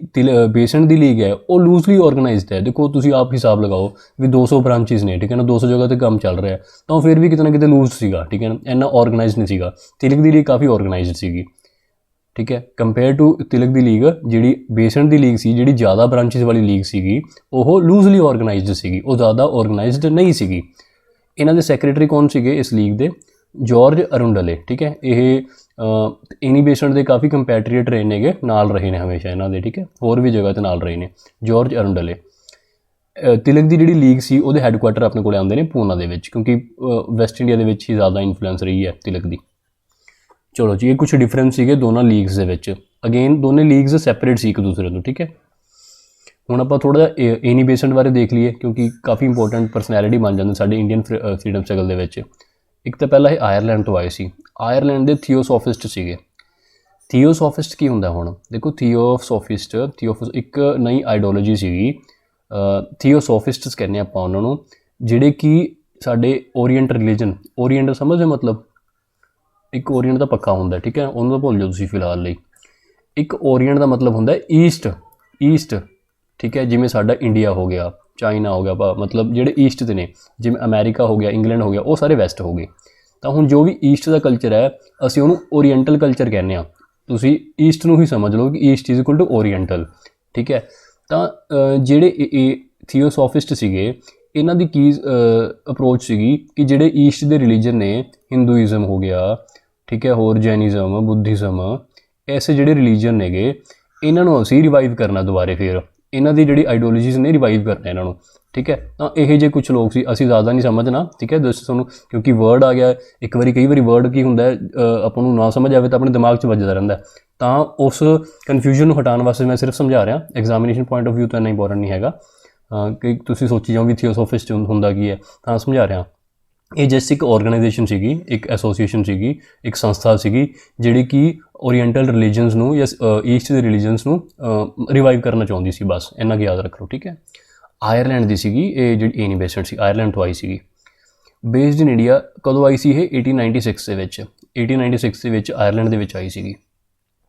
S1: ਬੇਸੈਂਟ ਦੀ ਲੀਗ ਹੈ ਉਹ ਲੂਜ਼ਲੀ ਆਰਗੇਨਾਈਜ਼ਡ ਹੈ। ਦੇਖੋ ਤੁਸੀਂ ਆਪ ਹਿਸਾਬ ਲਗਾਓ ਵੀ 200 ਬ੍ਰਾਂਚਿਸ ਨੇ, ਠੀਕ ਹੈ ਨਾ, 200 ਜਗ੍ਹਾ 'ਤੇ ਕੰਮ ਚੱਲ ਰਿਹਾ, ਤਾਂ ਉਹ ਫਿਰ ਵੀ ਕਿਤੇ ਨਾ ਕਿਤੇ ਲੂਜ਼ ਸੀਗਾ, ਠੀਕ ਹੈ ਨਾ, ਇੰਨਾ ਆਰਗੇਨਾਈਜ਼ਡ ਨਹੀਂ ਸੀਗਾ। ਤਿਲਕ ਦੀ ਲੀਗ ਕਾਫੀ ਆਰਗੇਨਾਈਜ਼ਡ ਸੀਗੀ, ਠੀਕ ਹੈ, compare to Tilak the league. ਜਿਹੜੀ ਬੇਸੈਂਟ ਦੀ ਲੀਗ ਸੀ, ਜਿਹੜੀ ਜ਼ਿਆਦਾ ਬ੍ਰਾਂਚਿਸ ਵਾਲੀ ਲੀਗ ਸੀਗੀ, ਉਹ ਲੂਜ਼ਲੀ ਆਰਗੇਨਾਈਜ਼ਡ ਸੀਗੀ, ਉਹ ਜ਼ਿਆਦਾ ਆਰਗੇਨਾਈਜ਼ਡ ਨਹੀਂ ਸੀਗੀ। ਇਹਨਾਂ ਦੇ ਸੈਕਟਰੀ ਕੌਣ ਸੀਗੇ ਇਸ ਲੀਗ ਦੇ? ਜਾਰਜ ਅਰੁੰਡਲੇ, ਠੀਕ ਹੈ। ਇਹ ਇਨੀ ਬੇਸੈਂਟ ਦੇ ਕਾਫੀ ਕੰਪੈਟਰੀਏਟ ਰਹੇ ਨੇਗੇ, ਨਾਲ ਰਹੇ ਨੇ ਹਮੇਸ਼ਾ ਇਹਨਾਂ ਦੇ, ਠੀਕ ਹੈ, ਹੋਰ ਵੀ ਜਗ੍ਹਾ 'ਤੇ ਨਾਲ ਰਹੇ ਨੇ ਜਾਰਜ ਅਰੁੰਡਲੇ। ਤਿਲਕ ਦੀ ਜਿਹੜੀ ਲੀਗ ਸੀ ਉਹਦੇ ਹੈੱਡਕੁਆਟਰ ਆਪਣੇ ਕੋਲ ਆਉਂਦੇ ਨੇ ਪੂਨਾ ਦੇ ਵਿੱਚ, ਕਿਉਂਕਿ ਵੈਸਟ ਇੰਡੀਆ ਦੇ ਵਿੱਚ ਹੀ ਜ਼ਿਆਦਾ ਇਨਫਲੂਐਂਸ ਰਹੀ ਹੈ ਤਿਲਕ ਦੀ। ਚਲੋ ਜੀ, ਇਹ ਕੁਛ ਡਿਫਰੈਂਸ ਸੀਗੇ ਦੋਨਾਂ ਲੀਗਸ ਦੇ ਵਿੱਚ। ਅਗੇਨ ਦੋਨੇ ਲੀਗਸ ਸੈਪਰੇਟ ਸੀ ਇੱਕ ਦੂਸਰੇ ਤੋਂ, ਠੀਕ ਹੈ। ਹੁਣ ਆਪਾਂ ਥੋੜ੍ਹਾ ਜਿਹਾ ਇਨੀ ਬੇਸੈਂਟ ਬਾਰੇ ਦੇਖ ਲਈਏ, ਕਿਉਂਕਿ ਕਾਫੀ ਇੰਪੋਰਟੈਂਟ ਪਰਸਨੈਲਿਟੀ ਬਣ ਜਾਂਦੇ ਸਾਡੇ ਇੰਡੀਅਨ ਫਰੀਡਮ ਸਟਰਗਲ ਦੇ ਵਿੱਚ। ਇੱਕ ਤਾਂ ਪਹਿਲਾਂ ਇਹ ਆਇਰਲੈਂਡ ਤੋਂ ਆਏ ਸੀ। ਆਇਰਲੈਂਡ ਦੇ ਥੀਓਸੋਫਿਸਟ ਸੀਗੇ। ਥੀਓਸੋਫਿਸਟ ਕੀ ਹੁੰਦਾ? ਹੁਣ ਦੇਖੋ, ਥੀਓਸੋਫਿਸਟ ਇੱਕ ਨਈ ਆਈਡੀਓਲੋਜੀ ਸੀਗੀ। ਥੀਓਸੋਫਿਸਟਸ ਕਹਿੰਦੇ ਆਪਾਂ ਉਹਨਾਂ ਨੂੰ, ਜਿਹੜੇ ਕਿ ਸਾਡੇ ਓਰੀਐਂਟ ਰਿਲੀਜਨ, ਓਰੀਐਂਟ ਸਮਝਦੇ ਮਤਲਬ ਇੱਕ ਓਰੀਐਂਟ ਦਾ ਪੱਕਾ ਹੁੰਦਾ, ਠੀਕ ਹੈ, ਉਹਨੂੰ ਤਾਂ ਭੁੱਲ ਜਾਓ ਤੁਸੀਂ ਫਿਲਹਾਲ ਲਈ। ਇੱਕ ਓਰੀਐਂਟ ਦਾ ਮਤਲਬ ਹੁੰਦਾ ਈਸਟ, ਠੀਕ ਹੈ, ਜਿਵੇਂ ਸਾਡਾ ਇੰਡੀਆ ਹੋ ਗਿਆ, ਚਾਈਨਾ ਹੋ ਗਿਆ, ਮਤਲਬ ਜਿਹੜੇ ਈਸਟ ਦੇ ਨੇ, ਜਿਵੇਂ ਅਮੈਰੀਕਾ ਹੋ ਗਿਆ, ਇੰਗਲੈਂਡ ਹੋ ਗਿਆ, ਉਹ ਸਾਰੇ ਵੈਸਟ ਹੋ ਗਏ। ਤਾਂ ਹੁਣ ਜੋ ਵੀ ਈਸਟ ਦਾ ਕਲਚਰ ਹੈ ਅਸੀਂ ਉਹਨੂੰ ਓਰੀਐਂਟਲ ਕਲਚਰ ਕਹਿੰਦੇ ਹਾਂ। ਤੁਸੀਂ ਈਸਟ ਨੂੰ ਹੀ ਸਮਝ ਲਓ ਕਿ east is equal to oriental, ਠੀਕ ਹੈ। ਤਾਂ ਜਿਹੜੇ ਇਹ ਥੀਓਸੋਫਿਸਟ ਸੀਗੇ, ਇਹਨਾਂ ਦੀ ਕੀ ਅਪਰੋਚ ਸੀਗੀ ਕਿ ਜਿਹੜੇ ਈਸਟ ਦੇ ਰਿਲੀਜਨ ਨੇ, ਹਿੰਦੂਇਜ਼ਮ ਹੋ ਗਿਆ, ਠੀਕ ਹੈ, ਹੋਰ ਜੈਨਿਜ਼ਮ, ਬੁੱਧਿਜ਼ਮ, ਐਸੇ ਜਿਹੜੇ ਰਿਲੀਜਨ ਨੇਗੇ, ਇਹਨਾਂ ਨੂੰ ਅਸੀਂ ਰਿਵਾਈਵ ਕਰਨਾ ਦੁਬਾਰੇ, ਫਿਰ ਇਹਨਾਂ ਦੀ ਜਿਹੜੀ ਆਈਡੀਓਲੋਜੀਜ਼ ਨੇ ਰਿਵਾਈਵ ਕਰਨਾ ਇਹਨਾਂ ਨੂੰ, ਠੀਕ ਹੈ। ਤਾਂ ਇਹ ਜਿਹੇ ਕੁਛ ਲੋਕ ਸੀ, ਅਸੀਂ ਜ਼ਿਆਦਾ ਨਹੀਂ ਸਮਝਣਾ, ਠੀਕ ਹੈ, ਦੱਸ ਤੁਹਾਨੂੰ, ਕਿਉਂਕਿ ਵਰਡ ਆ ਗਿਆ ਇੱਕ ਵਾਰੀ, ਕਈ ਵਾਰੀ ਵਰਡ ਕੀ ਹੁੰਦਾ ਆਪਾਂ ਨੂੰ ਨਾ ਸਮਝ ਆਵੇ ਤਾਂ ਆਪਣੇ ਦਿਮਾਗ 'ਚ ਵੱਜਦਾ ਰਹਿੰਦਾ। ਤਾਂ ਉਸ ਕਨਫਿਊਜ਼ਨ ਨੂੰ ਹਟਾਉਣ ਵਾਸਤੇ ਮੈਂ ਸਿਰਫ ਸਮਝਾ ਰਿਹਾ, ਐਗਜ਼ਾਮੀਨੇਸ਼ਨ ਪੁਆਇੰਟ ਆਫ ਵਿਊ ਤੋਂ ਇੰਨਾ ਇੰਪੋਰਟੈਂਟ ਨਹੀਂ ਹੈਗਾ ਕਿ ਤੁਸੀਂ ਸੋਚੀ ਜਾਓ ਵੀ ਥੀਓਸੋਫਿਸਟ ਹੁੰਦਾ ਕੀ ਹੈ, ਤਾਂ ਸਮਝਾ ਰਿਹਾ। ਇਹ ਜਸਟ ਇੱਕ ਆਰਗੇਨਾਈਜੇਸ਼ਨ ਸੀਗੀ, ਇੱਕ ਐਸੋਸੀਏਸ਼ਨ ਸੀਗੀ, ਇੱਕ ਸੰਸਥਾ ਸੀਗੀ, ਜਿਹੜੀ ਕਿ ਓਰੀਐਂਟਲ ਰਿਲੀਜਨਸ ਨੂੰ ਜਾਂ ਈਸਟ ਦੇ ਰਿਲੀਜਨਸ ਨੂੰ ਰਿਵਾਈਵ ਕਰਨਾ ਚਾਹੁੰਦੀ ਸੀ, ਬਸ ਇੰਨਾ ਕੁ ਯਾਦ ਰੱਖ ਲਓ, ਠੀਕ ਹੈ। ਆਇਰਲੈਂਡ ਦੀ ਸੀਗੀ ਇਹ ਜਿਹੜੀ ਇਨੀ ਬੇਸਡ ਸੀ, ਆਇਰਲੈਂਡ ਤੋਂ ਆਈ ਸੀਗੀ। ਬੇਸਡ ਇਨ ਇੰਡੀਆ ਕਦੋਂ ਆਈ ਸੀ? ਇਹ 1896 ਦੇ ਵਿੱਚ, 1896 ਦੇ ਵਿੱਚ ਆਇਰਲੈਂਡ ਦੇ ਵਿੱਚ ਆਈ ਸੀਗੀ,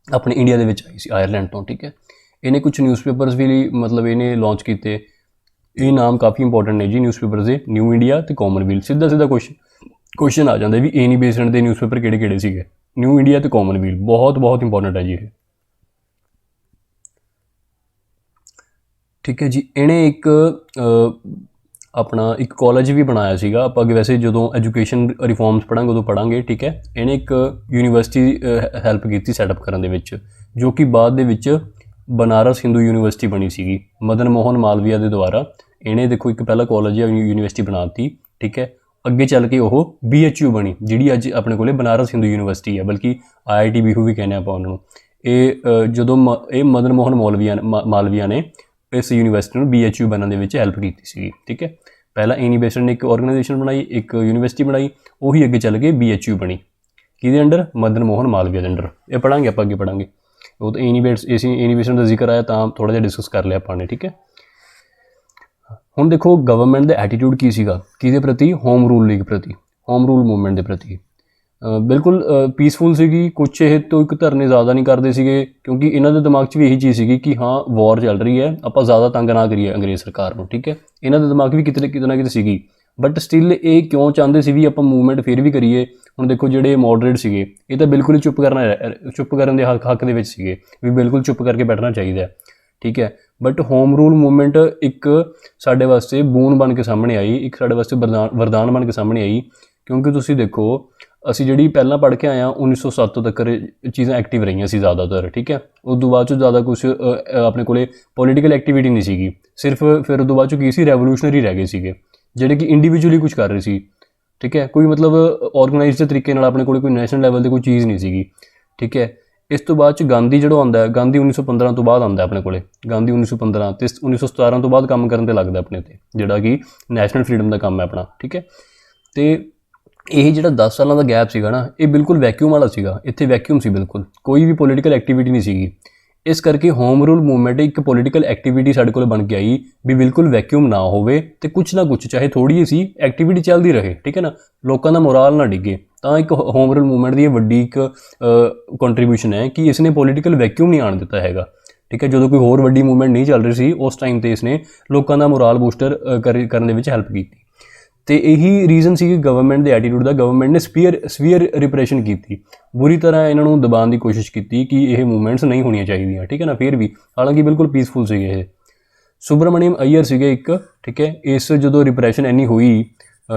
S1: ਆਪਣੇ ਇੰਡੀਆ ਦੇ ਵਿੱਚ ਆਈ ਸੀ ਆਇਰਲੈਂਡ ਤੋਂ, ਠੀਕ ਹੈ। ਇਹਨੇ ਕੁਛ ਨਿਊਜ਼ਪੇਪਰਸ ਵੀ ਮਤਲਬ ਇਹਨੇ ਲਾਂਚ ਕੀਤੇ। ਇਹ ਨਾਮ ਕਾਫੀ ਇੰਪੋਰਟੈਂਟ ਨੇ ਜੀ ਨਿਊਜ਼ਪੇਪਰਸ ਦੇ, ਨਿਊ ਇੰਡੀਆ ਅਤੇ ਕਾਮਨਵੈਲਥ। ਸਿੱਧਾ ਕੁਐਸਚਨ ਆ ਜਾਂਦਾ ਵੀ ਇਨੀ ਬੇਸਡ ਦੇ ਨਿਊਜ਼ਪੇਪਰ ਕਿਹੜੇ ਸੀਗੇ? ਨਿਊ ਇੰਡੀਆ ਅਤੇ ਕਾਮਨਵੈਲਥ, ਬਹੁਤ ਇੰਪੋਰਟੈਂਟ ਹੈ ਜੀ ਇਹ, ਠੀਕ ਹੈ ਜੀ। ਇਹਨੇ ਇੱਕ ਆਪਣਾ ਇੱਕ ਕਾਲਜ ਵੀ ਬਣਾਇਆ ਸੀਗਾ। ਆਪਾਂ ਅੱਗੇ ਵੈਸੇ ਜਦੋਂ ਐਜੂਕੇਸ਼ਨ ਰਿਫੋਰਮਸ ਪੜ੍ਹਾਂਗੇ ਉਦੋਂ ਪੜ੍ਹਾਂਗੇ, ਠੀਕ ਹੈ। ਇਹਨੇ ਇੱਕ ਯੂਨੀਵਰਸਿਟੀ ਹੈਲਪ ਕੀਤੀ ਸੈਟਅਪ ਕਰਨ ਦੇ ਵਿੱਚ, ਜੋ ਕਿ ਬਾਅਦ ਦੇ ਵਿੱਚ ਬਨਾਰਸ ਹਿੰਦੂ ਯੂਨੀਵਰਸਿਟੀ ਬਣੀ ਸੀਗੀ ਮਦਨ ਮੋਹਨ ਮਾਲਵੀਆ ਦੇ ਦੁਆਰਾ। ਇਹਨੇ ਦੇਖੋ ਇੱਕ ਪਹਿਲਾ ਕਾਲਜ ਜਾਂ ਯੂਨੀਵਰਸਿਟੀ ਬਣਾ ਦਿੱਤੀ, ਠੀਕ ਹੈ। ਅੱਗੇ ਚੱਲ ਕੇ ਉਹ BHU ਬਣੀ, ਜਿਹੜੀ ਅੱਜ ਆਪਣੇ ਕੋਲੇ ਬਨਾਰਸ ਹਿੰਦੂ ਯੂਨੀਵਰਸਿਟੀ ਹੈ, ਬਲਕਿ IIT ਬਿਹੂ ਵੀ ਕਹਿੰਦੇ ਆਪਾਂ ਉਹਨਾਂ ਨੂੰ। ਇਹ ਜਦੋਂ ਇਹ ਮਦਨ ਮੋਹਨ ਮਾਲਵੀਆ ਨੇ ਇਸ ਯੂਨੀਵਰਸਿਟੀ ਨੂੰ BHU ਬਣਨ ਦੇ ਵਿੱਚ ਹੈਲਪ ਕੀਤੀ ਸੀਗੀ, ਠੀਕ ਹੈ। ਪਹਿਲਾਂ ਇਨੀ ਬੇਸਡ ਨੇ ਇੱਕ ਆਰਗੇਨਾਈਜੇਸ਼ਨ ਬਣਾਈ, ਇੱਕ ਯੂਨੀਵਰਸਿਟੀ ਬਣਾਈ, ਉਹੀ ਅੱਗੇ ਚੱਲ ਕੇ BHU ਬਣੀ, ਕਿਹਦੇ ਅੰਡਰ? ਮਦਨ ਮੋਹਨ ਮਾਲਵੀਆ ਦੇ ਅੰਡਰ। ਇਹ ਪੜ੍ਹਾਂਗੇ ਆਪਾਂ, ਅੱਗੇ ਪੜ੍ਹਾਂਗੇ। ਉਹ ਤਾਂ ਇਨੀ ਬੇਸਡ ਦਾ ਜ਼ਿਕਰ ਆਇਆ ਤਾਂ ਥੋੜ੍ਹਾ ਜਿਹਾ ਡਿਸਕਸ ਕਰ ਲਿਆ ਆਪਾਂ ਨੇ, ਠੀਕ ਹੈ। ਹੁਣ ਦੇਖੋ ਗਵਰਨਮੈਂਟ ਦਾ ਐਟੀਟਿਊਡ ਕੀ ਸੀਗਾ ਕਿਹਦੇ ਪ੍ਰਤੀ? ਹੋਮ ਰੂਲ ਲੀਗ ਪ੍ਰਤੀ, ਹੋਮ ਰੂਲ ਮੂਵਮੈਂਟ ਦੇ ਪ੍ਰਤੀ। ਬਿਲਕੁਲ ਪੀਸਫੁਲ ਸੀਗੀ। ਕੁਛ ਇਹ ਤੋਂ ਇੱਕ ਧਰਨੇ ਜ਼ਿਆਦਾ ਨਹੀਂ ਕਰਦੇ ਸੀਗੇ, ਕਿਉਂਕਿ ਇਹਨਾਂ ਦੇ ਦਿਮਾਗ 'ਚ ਵੀ ਇਹੀ ਚੀਜ਼ ਸੀਗੀ ਕਿ ਹਾਂ ਵਾਰ ਚੱਲ ਰਹੀ ਹੈ, ਆਪਾਂ ਜ਼ਿਆਦਾ ਤੰਗ ਨਾ ਕਰੀਏ ਅੰਗਰੇਜ਼ ਸਰਕਾਰ ਨੂੰ, ਠੀਕ ਹੈ। ਇਹਨਾਂ ਦੇ ਦਿਮਾਗ ਵੀ ਕਿਤੇ ਨਾ ਕਿਤੇ ਸੀਗੀ ਬਟ ਸਟਿਲ ਇਹ ਕਿਉਂ ਚਾਹੁੰਦੇ ਸੀ ਵੀ ਆਪਾਂ ਮੂਵਮੈਂਟ ਫਿਰ ਵੀ ਕਰੀਏ। ਹੁਣ ਦੇਖੋ ਜਿਹੜੇ ਮੋਡਰੇਟ ਸੀਗੇ ਇਹ ਤਾਂ ਬਿਲਕੁਲ ਹੀ ਚੁੱਪ ਕਰਨ ਦੇ ਹੱਕ ਦੇ ਵਿੱਚ ਸੀਗੇ ਵੀ ਬਿਲਕੁਲ ਚੁੱਪ ਕਰਕੇ ਬੈਠਣਾ ਚਾਹੀਦਾ, ਠੀਕ ਹੈ। ਬਟ ਹੋਮ ਰੂਲ ਮੂਵਮੈਂਟ ਇੱਕ ਸਾਡੇ ਵਾਸਤੇ ਬੂਨ ਬਣ ਕੇ ਸਾਹਮਣੇ ਆਈ, ਇੱਕ ਸਾਡੇ ਵਾਸਤੇ ਵਰਦਾਨ ਬਣ ਕੇ ਸਾਹਮਣੇ ਆਈ। ਕਿਉਂਕਿ ਤੁਸੀਂ ਦੇਖੋ ਅਸੀਂ ਜਿਹੜੀ ਪਹਿਲਾਂ ਪੜ੍ਹ ਕੇ ਆਏ ਹਾਂ 1907 ਤੱਕ ਚੀਜ਼ਾਂ ਐਕਟਿਵ ਰਹੀਆਂ ਸੀ ਜ਼ਿਆਦਾਤਰ, ਠੀਕ ਹੈ। ਉਸ ਤੋਂ ਬਾਅਦ 'ਚੋਂ ਜ਼ਿਆਦਾ ਕੁਛ ਆਪਣੇ ਕੋਲੇ ਪੋਲੀਟੀਕਲ ਐਕਟੀਵਿਟੀ ਨਹੀਂ ਸੀਗੀ, ਸਿਰਫ ਫਿਰ ਉਸ ਤੋਂ ਬਾਅਦ 'ਚੋਂ ਕੀ ਸੀ, ਰੈਵੋਲੂਸ਼ਨਰੀ ਰਹਿ ਗਏ ਸੀਗੇ ਜਿਹੜੇ ਕਿ ਇੰਡੀਵਿਜੂਅਲੀ ਕੁਛ ਕਰ ਰਹੇ ਸੀ, ਠੀਕ ਹੈ। ਕੋਈ ਮਤਲਬ ਔਰਗਨਾਈਜ਼ਡ ਤਰੀਕੇ ਨਾਲ ਆਪਣੇ ਕੋਲ ਕੋਈ ਨੈਸ਼ਨਲ ਲੈਵਲ 'ਤੇ ਕੋਈ ਚੀਜ਼ ਨਹੀਂ ਸੀਗੀ, ਠੀਕ ਹੈ। ਇਸ ਤੋਂ ਬਾਅਦ 'ਚ ਗਾਂਧੀ ਜਿਹੜਾ ਆਉਂਦਾ, ਗਾਂਧੀ 1915 ਤੋਂ ਬਾਅਦ ਆਉਂਦਾ ਆਪਣੇ ਕੋਲੇ, ਗਾਂਧੀ 1915 ਅਤੇ 1917 ਤੋਂ ਬਾਅਦ ਕੰਮ ਕਰਨ 'ਤੇ ਲੱਗਦਾ ਆਪਣੇ 'ਤੇ, ਜਿਹੜਾ ਕਿ ਨੈਸ਼ਨਲ ਫਰੀਡਮ ਦਾ ਕੰਮ ਹੈ ਆਪਣਾ, ਠੀਕ ਹੈ। ਅਤੇ ਇਹ ਜਿਹੜਾ 10 ਸਾਲਾਂ ਦਾ ਗੈਪ ਸੀਗਾ ਨਾ, ਇਹ ਬਿਲਕੁਲ ਵੈਕਿਊਮ ਵਾਲਾ ਸੀਗਾ, ਇੱਥੇ ਵੈਕਿਊਮ ਸੀ, ਬਿਲਕੁਲ ਕੋਈ ਵੀ ਪੋਲੀਟੀਕਲ ਐਕਟੀਵਿਟੀ ਨਹੀਂ ਸੀਗੀ। ਇਸ ਕਰਕੇ ਹੋਮ ਰੂਲ ਮੂਵਮੈਂਟ ਇੱਕ ਪੋਲੀਟੀਕਲ ਐਕਟੀਵਿਟੀ ਸਾਡੇ ਕੋਲ ਬਣ ਕੇ ਆਈ ਵੀ ਬਿਲਕੁਲ ਵੈਕਿਊਮ ਨਾ ਹੋਵੇ ਅਤੇ ਕੁਛ ਨਾ ਕੁਛ ਚਾਹੇ ਥੋੜ੍ਹੀ ਜਿਹੀ ਸੀ ਐਕਟੀਵਿਟੀ ਚੱਲਦੀ ਰਹੇ, ਠੀਕ ਹੈ ਨਾ, ਲੋਕਾਂ ਦਾ ਮੋਰਾਲ ਨਾ ਡਿੱਗੇ। ਤਾਂ ਇੱਕ ਹੋਮ ਰੂਲ ਮੂਵਮੈਂਟ ਦੀ ਇਹ ਵੱਡੀ ਇੱਕ ਕੰਟਰੀਬਿਊਸ਼ਨ ਹੈ ਕਿ ਇਸ ਨੇ ਪੋਲੀਟੀਕਲ ਵੈਕਿਊਮ ਨਹੀਂ ਆਉਣ ਦਿੱਤਾ ਹੈਗਾ, ਠੀਕ ਹੈ। ਜਦੋਂ ਕੋਈ ਹੋਰ ਵੱਡੀ ਮੂਵਮੈਂਟ ਨਹੀਂ ਚੱਲ ਰਹੀ ਸੀ ਉਸ ਟਾਈਮ 'ਤੇ ਇਸਨੇ ਲੋਕਾਂ ਦਾ ਮੋਰਾਲ ਬੂਸਟਰ ਕਰਨ ਦੇ ਵਿੱਚ ਹੈਲਪ ਕੀਤੀ। ਅਤੇ ਇਹੀ ਰੀਜ਼ਨ ਸੀ ਕਿ ਗਵਰਨਮੈਂਟ ਦੇ ਐਟੀਟਿਊਡ ਦਾ, ਗਵਰਨਮੈਂਟ ਨੇ ਸਵੀਅਰ ਰਿਪਰੈਸ਼ਨ ਕੀਤੀ, ਬੁਰੀ ਤਰ੍ਹਾਂ ਇਹਨਾਂ ਨੂੰ ਦਬਾਉਣ ਦੀ ਕੋਸ਼ਿਸ਼ ਕੀਤੀ ਕਿ ਇਹ ਮੂਵਮੈਂਟਸ ਨਹੀਂ ਹੋਣੀਆਂ ਚਾਹੀਦੀਆਂ, ਠੀਕ ਹੈ ਨਾ। ਫਿਰ ਵੀ ਹਾਲਾਂਕਿ ਬਿਲਕੁਲ ਪੀਸਫੁਲ ਸੀਗੇ ਇਹ। ਸੁਬਰਾਮਣੀਅਮ ਅਈਅਰ ਸੀਗੇ ਇੱਕ, ਠੀਕ ਹੈ। ਇਸ ਜਦੋਂ ਰਿਪਰੈਸ਼ਨ ਇੰਨੀ ਹੋਈ,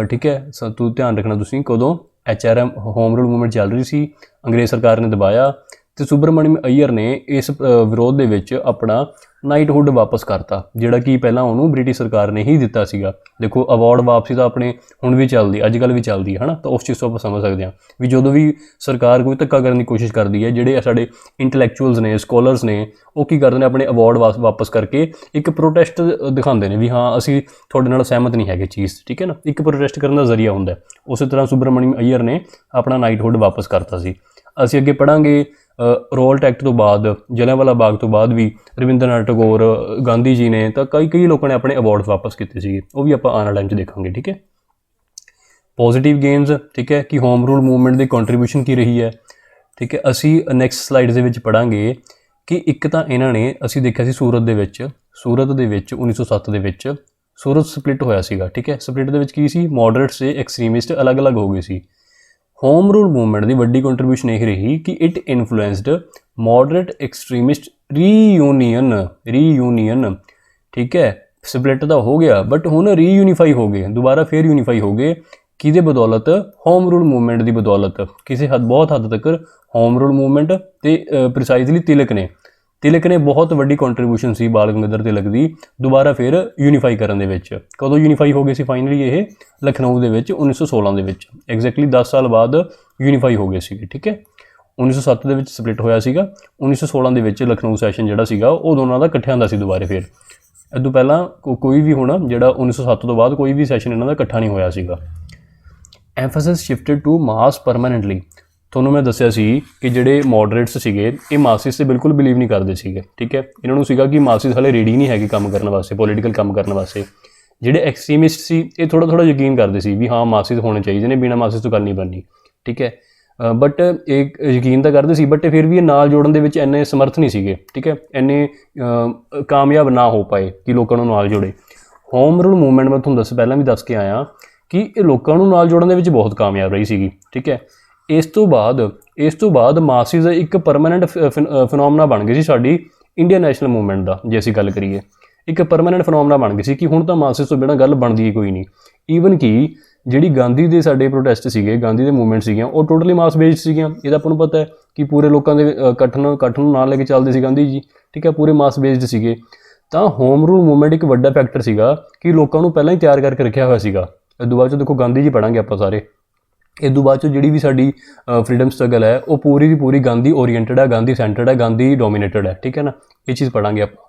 S1: ਠੀਕ ਹੈ, ਤੂੰ ਧਿਆਨ ਰੱਖਣਾ ਤੁਸੀਂ, ਕਦੋਂ HRM ਹੋਮ ਰੂਲ ਮੂਵਮੈਂਟ ਚੱਲ ਰਹੀ ਸੀ, ਅੰਗਰੇਜ਼ ਸਰਕਾਰ ਨੇ ਦਬਾਇਆ ਅਤੇ ਸੁਬਰਾਮਣੀਅਮ ਅਈਅਰ ਨੇ ਇਸ ਵਿਰੋਧ ਦੇ ਵਿੱਚ ਆਪਣਾ ਨਾਈਟਹੁੱਡ ਵਾਪਸ ਕਰਤਾ, ਜਿਹੜਾ ਕਿ ਪਹਿਲਾਂ ਉਹਨੂੰ ਬ੍ਰਿਟਿਸ਼ ਸਰਕਾਰ ਨੇ ਹੀ ਦਿੱਤਾ ਸੀਗਾ। ਦੇਖੋ ਅਵਾਰਡ ਵਾਪਸੀ ਤਾਂ ਆਪਣੇ ਹੁਣ ਵੀ ਚੱਲਦੀ, ਅੱਜ ਕੱਲ੍ਹ ਵੀ ਚੱਲਦੀ ਹੈ ਨਾ, ਤਾਂ ਉਸ ਚੀਜ਼ ਤੋਂ ਆਪਾਂ ਸਮਝ ਸਕਦੇ ਹਾਂ ਵੀ ਜਦੋਂ ਵੀ ਸਰਕਾਰ ਕੋਈ ਧੱਕਾ ਕਰਨ ਦੀ ਕੋਸ਼ਿਸ਼ ਕਰਦੀ ਹੈ, ਜਿਹੜੇ ਸਾਡੇ ਇੰਟੈਲੈਕਚੁਅਲਸ ਨੇ, ਸਕੋਲਰਸ ਨੇ, ਉਹ ਕੀ ਕਰਦੇ ਨੇ, ਆਪਣੇ ਅਵਾਰਡ ਵਾਪਸ ਕਰਕੇ ਇੱਕ ਪ੍ਰੋਟੈਸਟ ਦਿਖਾਉਂਦੇ ਨੇ ਵੀ ਹਾਂ ਅਸੀਂ ਤੁਹਾਡੇ ਨਾਲ ਸਹਿਮਤ ਨਹੀਂ ਹੈਗੇ ਚੀਜ਼, ਠੀਕ ਹੈ ਨਾ। ਇੱਕ ਪ੍ਰੋਟੈਸਟ ਕਰਨ ਦਾ ਜ਼ਰੀਆ ਹੁੰਦਾ। ਉਸੇ ਤਰ੍ਹਾਂ ਸੁਬਰਾਮਣੀਅਮ ਅਈਅਰ ਨੇ ਆਪਣਾ ਨਾਈਟਹੁੱਡ ਵਾਪਸ ਕਰਤਾ ਸੀ। ਅਸੀਂ ਅੱਗੇ ਪੜ੍ਹਾਂਗੇ ਰੋਲਟ ਐਕਟ ਤੋਂ ਬਾਅਦ, ਜਲਿਆਂਵਾਲਾ ਬਾਗ ਤੋਂ ਬਾਅਦ ਵੀ ਰਵਿੰਦਰਨਾਥ ਟੈਗੋਰ, ਗਾਂਧੀ ਜੀ ਨੇ, ਤਾਂ ਕਈ ਲੋਕਾਂ ਨੇ ਆਪਣੇ ਅਵਾਰਡਸ ਵਾਪਸ ਕੀਤੇ ਸੀਗੇ, ਉਹ ਵੀ ਆਪਾਂ ਆਉਣ ਵਾਲੇ ਟਾਈਮ 'ਚ ਦੇਖਾਂਗੇ, ਠੀਕ ਹੈ। ਪੋਜ਼ੀਟਿਵ ਗੇਨਸ, ਠੀਕ ਹੈ, ਕਿ ਹੋਮ ਰੂਲ ਮੂਵਮੈਂਟ ਦੀ ਕੰਟਰੀਬਿਊਸ਼ਨ ਕੀ ਰਹੀ ਹੈ, ਠੀਕ ਹੈ। ਅਸੀਂ ਨੈਕਸਟ ਸਲਾਈਡਸ ਦੇ ਵਿੱਚ ਪੜ੍ਹਾਂਗੇ ਕਿ ਇੱਕ ਤਾਂ ਇਹਨਾਂ ਨੇ, ਅਸੀਂ ਦੇਖਿਆ ਸੀ ਸੂਰਤ ਦੇ ਵਿੱਚ 1907 ਦੇ ਵਿੱਚ ਸੂਰਤ ਸਪਲਿਟ ਹੋਇਆ ਸੀਗਾ, ਠੀਕ ਹੈ। ਸਪਲਿਟ ਦੇ ਵਿੱਚ ਕੀ ਸੀ, ਮੋਡਰੇਟਸ ਤੇ ਐਕਸਟ੍ਰੀਮਿਸਟ ਅਲੱਗ-ਅਲੱਗ ਹੋ ਗਏ ਸੀ। ਹੋਮ ਰੂਲ ਮੂਵਮੈਂਟ ਦੀ ਵੱਡੀ ਕੰਟਰੀਬਿਊਸ਼ਨ ਇਹ ਰਹੀ ਕਿ it influenced moderate extremist reunion, ਠੀਕ ਹੈ। ਸਪਲਿਟ ਤਾਂ ਹੋ ਗਿਆ ਬਟ ਹੁਣ ਰੀਯੂਨੀਫਾਈ ਹੋ ਗਏ, ਦੁਬਾਰਾ ਫਿਰ ਯੂਨੀਫਾਈ ਹੋ ਗਏ, ਕਿਹਦੇ ਬਦੌਲਤ, ਹੋਮ ਰੂਲ ਮੂਵਮੈਂਟ ਦੀ ਬਦੌਲਤ। ਕਿਸੇ ਬਹੁਤ ਹੱਦ ਤੱਕ ਹੋਮ ਰੂਲ ਮੂਵਮੈਂਟ ਅਤੇ ਪ੍ਰੀਸਾਈਜ਼ਲੀ ਤਿਲਕ ਨੇ ਬਹੁਤ ਵੱਡੀ ਕੰਟਰੀਬਿਊਸ਼ਨ ਸੀ ਬਾਲ ਗੰਗਾਧਰ ਤਿਲਕ ਦੀ, ਦੁਬਾਰਾ ਫਿਰ ਯੂਨੀਫਾਈ ਕਰਨ ਦੇ ਵਿੱਚ। ਕਦੋਂ ਯੂਨੀਫਾਈ ਹੋ ਗਏ ਸੀ ਫਾਈਨਲੀ ਇਹ, ਲਖਨਊ ਦੇ ਵਿੱਚ 1916 ਦੇ ਵਿੱਚ, ਐਗਜ਼ੈਕਟਲੀ 10 ਸਾਲ ਬਾਅਦ ਯੂਨੀਫਾਈ ਹੋ ਗਏ ਸੀਗੇ, ਠੀਕ ਹੈ। 1907 ਦੇ ਵਿੱਚ ਸਪਲਿਟ ਹੋਇਆ ਸੀਗਾ, 1916 ਦੇ ਵਿੱਚ ਲਖਨਊ ਸੈਸ਼ਨ ਜਿਹੜਾ ਸੀਗਾ ਉਹ ਦੋਨਾਂ ਦਾ ਇਕੱਠਿਆਂ ਦਾ ਸੀ ਦੁਬਾਰੇ ਫਿਰ। ਇਹ ਤੋਂ ਪਹਿਲਾਂ ਕੋਈ ਵੀ ਹੁਣ ਜਿਹੜਾ 1907 ਤੋਂ ਬਾਅਦ ਕੋਈ ਵੀ ਸੈਸ਼ਨ ਇਹਨਾਂ ਦਾ ਇਕੱਠਾ ਨਹੀਂ ਹੋਇਆ ਸੀਗਾ। Emphasis shifted to mass permanently. ਤੁਹਾਨੂੰ ਮੈਂ ਦੱਸਿਆ ਸੀ ਕਿ ਜਿਹੜੇ ਮੋਡਰੇਟਸ ਸੀਗੇ ਇਹ ਮਾਸਿਸ 'ਤੇ ਬਿਲਕੁਲ ਬਿਲੀਵ ਨਹੀਂ ਕਰਦੇ ਸੀਗੇ, ਠੀਕ ਹੈ। ਇਹਨਾਂ ਨੂੰ ਸੀਗਾ ਕਿ ਮਾਸਿਸ ਹਾਲੇ ਰੈਡੀ ਨਹੀਂ ਹੈਗੇ ਕੰਮ ਕਰਨ ਵਾਸਤੇ, ਪੋਲੀਟੀਕਲ ਕੰਮ ਕਰਨ ਵਾਸਤੇ। ਜਿਹੜੇ ਐਕਸਟ੍ਰੀਮਿਸਟ ਸੀ ਇਹ ਥੋੜ੍ਹਾ ਯਕੀਨ ਕਰਦੇ ਸੀ ਵੀ ਹਾਂ ਮਾਸਿਸ ਹੋਣੇ ਚਾਹੀਦੇ ਨੇ, ਬਿਨਾਂ ਮਾਸਿਸ ਤੋਂ ਗੱਲ ਨਹੀਂ ਬਣਨੀ, ਠੀਕ ਹੈ। ਬਟ ਇਹ ਯਕੀਨ ਤਾਂ ਕਰਦੇ ਸੀ, ਬਟ ਫਿਰ ਵੀ ਇਹ ਨਾਲ ਜੋੜਨ ਦੇ ਵਿੱਚ ਇੰਨੇ ਸਮਰਥ ਨਹੀਂ ਸੀਗੇ, ਠੀਕ ਹੈ, ਇੰਨੇ ਕਾਮਯਾਬ ਨਾ ਹੋ ਪਾਏ ਕਿ ਲੋਕਾਂ ਨੂੰ ਨਾਲ ਜੋੜੇ। ਹੋਮ ਰੂਲ ਮੂਵਮੈਂਟ ਮੈਂ ਤੁਹਾਨੂੰ ਪਹਿਲਾਂ ਵੀ ਦੱਸ ਕੇ ਆਇਆ ਕਿ ਇਹ ਲੋਕਾਂ ਨੂੰ ਨਾਲ ਜੋੜਨ ਦੇ ਵਿੱਚ ਬਹੁਤ ਕਾਮਯਾਬ ਰਹੀ ਸੀਗੀ, ਠੀਕ ਹੈ। ਇਸ ਤੋਂ ਬਾਅਦ ਮਾਸਿਸ ਇੱਕ ਪਰਮਾਨੈਂਟ ਫਿਨੋਮਨਾ ਬਣ ਗਈ ਸੀ ਸਾਡੀ ਇੰਡੀਅਨ ਨੈਸ਼ਨਲ ਮੂਵਮੈਂਟ ਦਾ। ਜੇ ਅਸੀਂ ਗੱਲ ਕਰੀਏ ਇੱਕ ਪਰਮਾਨੈਂਟ ਫਿਨੋਮਨਾ ਬਣ ਗਈ ਸੀ ਕਿ ਹੁਣ ਤਾਂ ਮਾਸਿਸ ਤੋਂ ਬਿਨਾਂ ਗੱਲ ਬਣਦੀ ਹੀ ਕੋਈ ਨਹੀਂ। ਈਵਨ ਕਿ ਜਿਹੜੀ ਗਾਂਧੀ ਦੇ ਸਾਡੇ ਪ੍ਰੋਟੈਸਟ ਸੀਗੇ, ਗਾਂਧੀ ਦੇ ਮੂਵਮੈਂਟ ਸੀਗੀਆਂ, ਉਹ ਟੋਟਲੀ ਮਾਸ ਬੇਸਡ ਸੀਗੀਆਂ। ਇਹਦਾ ਆਪਾਂ ਨੂੰ ਪਤਾ ਹੈ ਕਿ ਪੂਰੇ ਲੋਕਾਂ ਦੇ ਇਕੱਠ ਨੂੰ ਨਾਲ ਲੈ ਕੇ ਚੱਲਦੇ ਸੀ ਗਾਂਧੀ ਜੀ, ਠੀਕ ਹੈ, ਪੂਰੇ ਮਾਸ ਬੇਸਡ ਸੀਗੇ। ਤਾਂ ਹੋਮ ਰੂਲ ਮੂਵਮੈਂਟ ਇੱਕ ਵੱਡਾ ਫੈਕਟਰ ਸੀਗਾ ਕਿ ਲੋਕਾਂ ਨੂੰ ਪਹਿਲਾਂ ਹੀ ਤਿਆਰ ਕਰਕੇ ਰੱਖਿਆ ਹੋਇਆ ਸੀਗਾ। ਇਸ ਤੋਂ ਬਾਅਦ 'ਚ ਦੇਖੋ ਗਾਂਧੀ ਜੀ ਪੜ੍ਹਾਂਗੇ ਆਪਾਂ ਸਾਰੇ। ਇਸ ਤੋਂ ਬਾਅਦ 'ਚ ਜਿਹੜੀ ਵੀ ਸਾਡੀ ਫਰੀਡਮ ਸਟਰਗਲ ਹੈ ਉਹ ਪੂਰੀ ਦੀ ਪੂਰੀ ਗਾਂਧੀ ਓਰੀਐਂਟਡ ਹੈ, ਗਾਂਧੀ ਸੈਂਟਰਡ ਹੈ, ਗਾਂਧੀ ਡੋਮੀਨੇਟਡ ਹੈ, ਠੀਕ ਹੈ ਨਾ। ਇਹ ਚੀਜ਼ ਪੜ੍ਹਾਂਗੇ ਆਪਾਂ।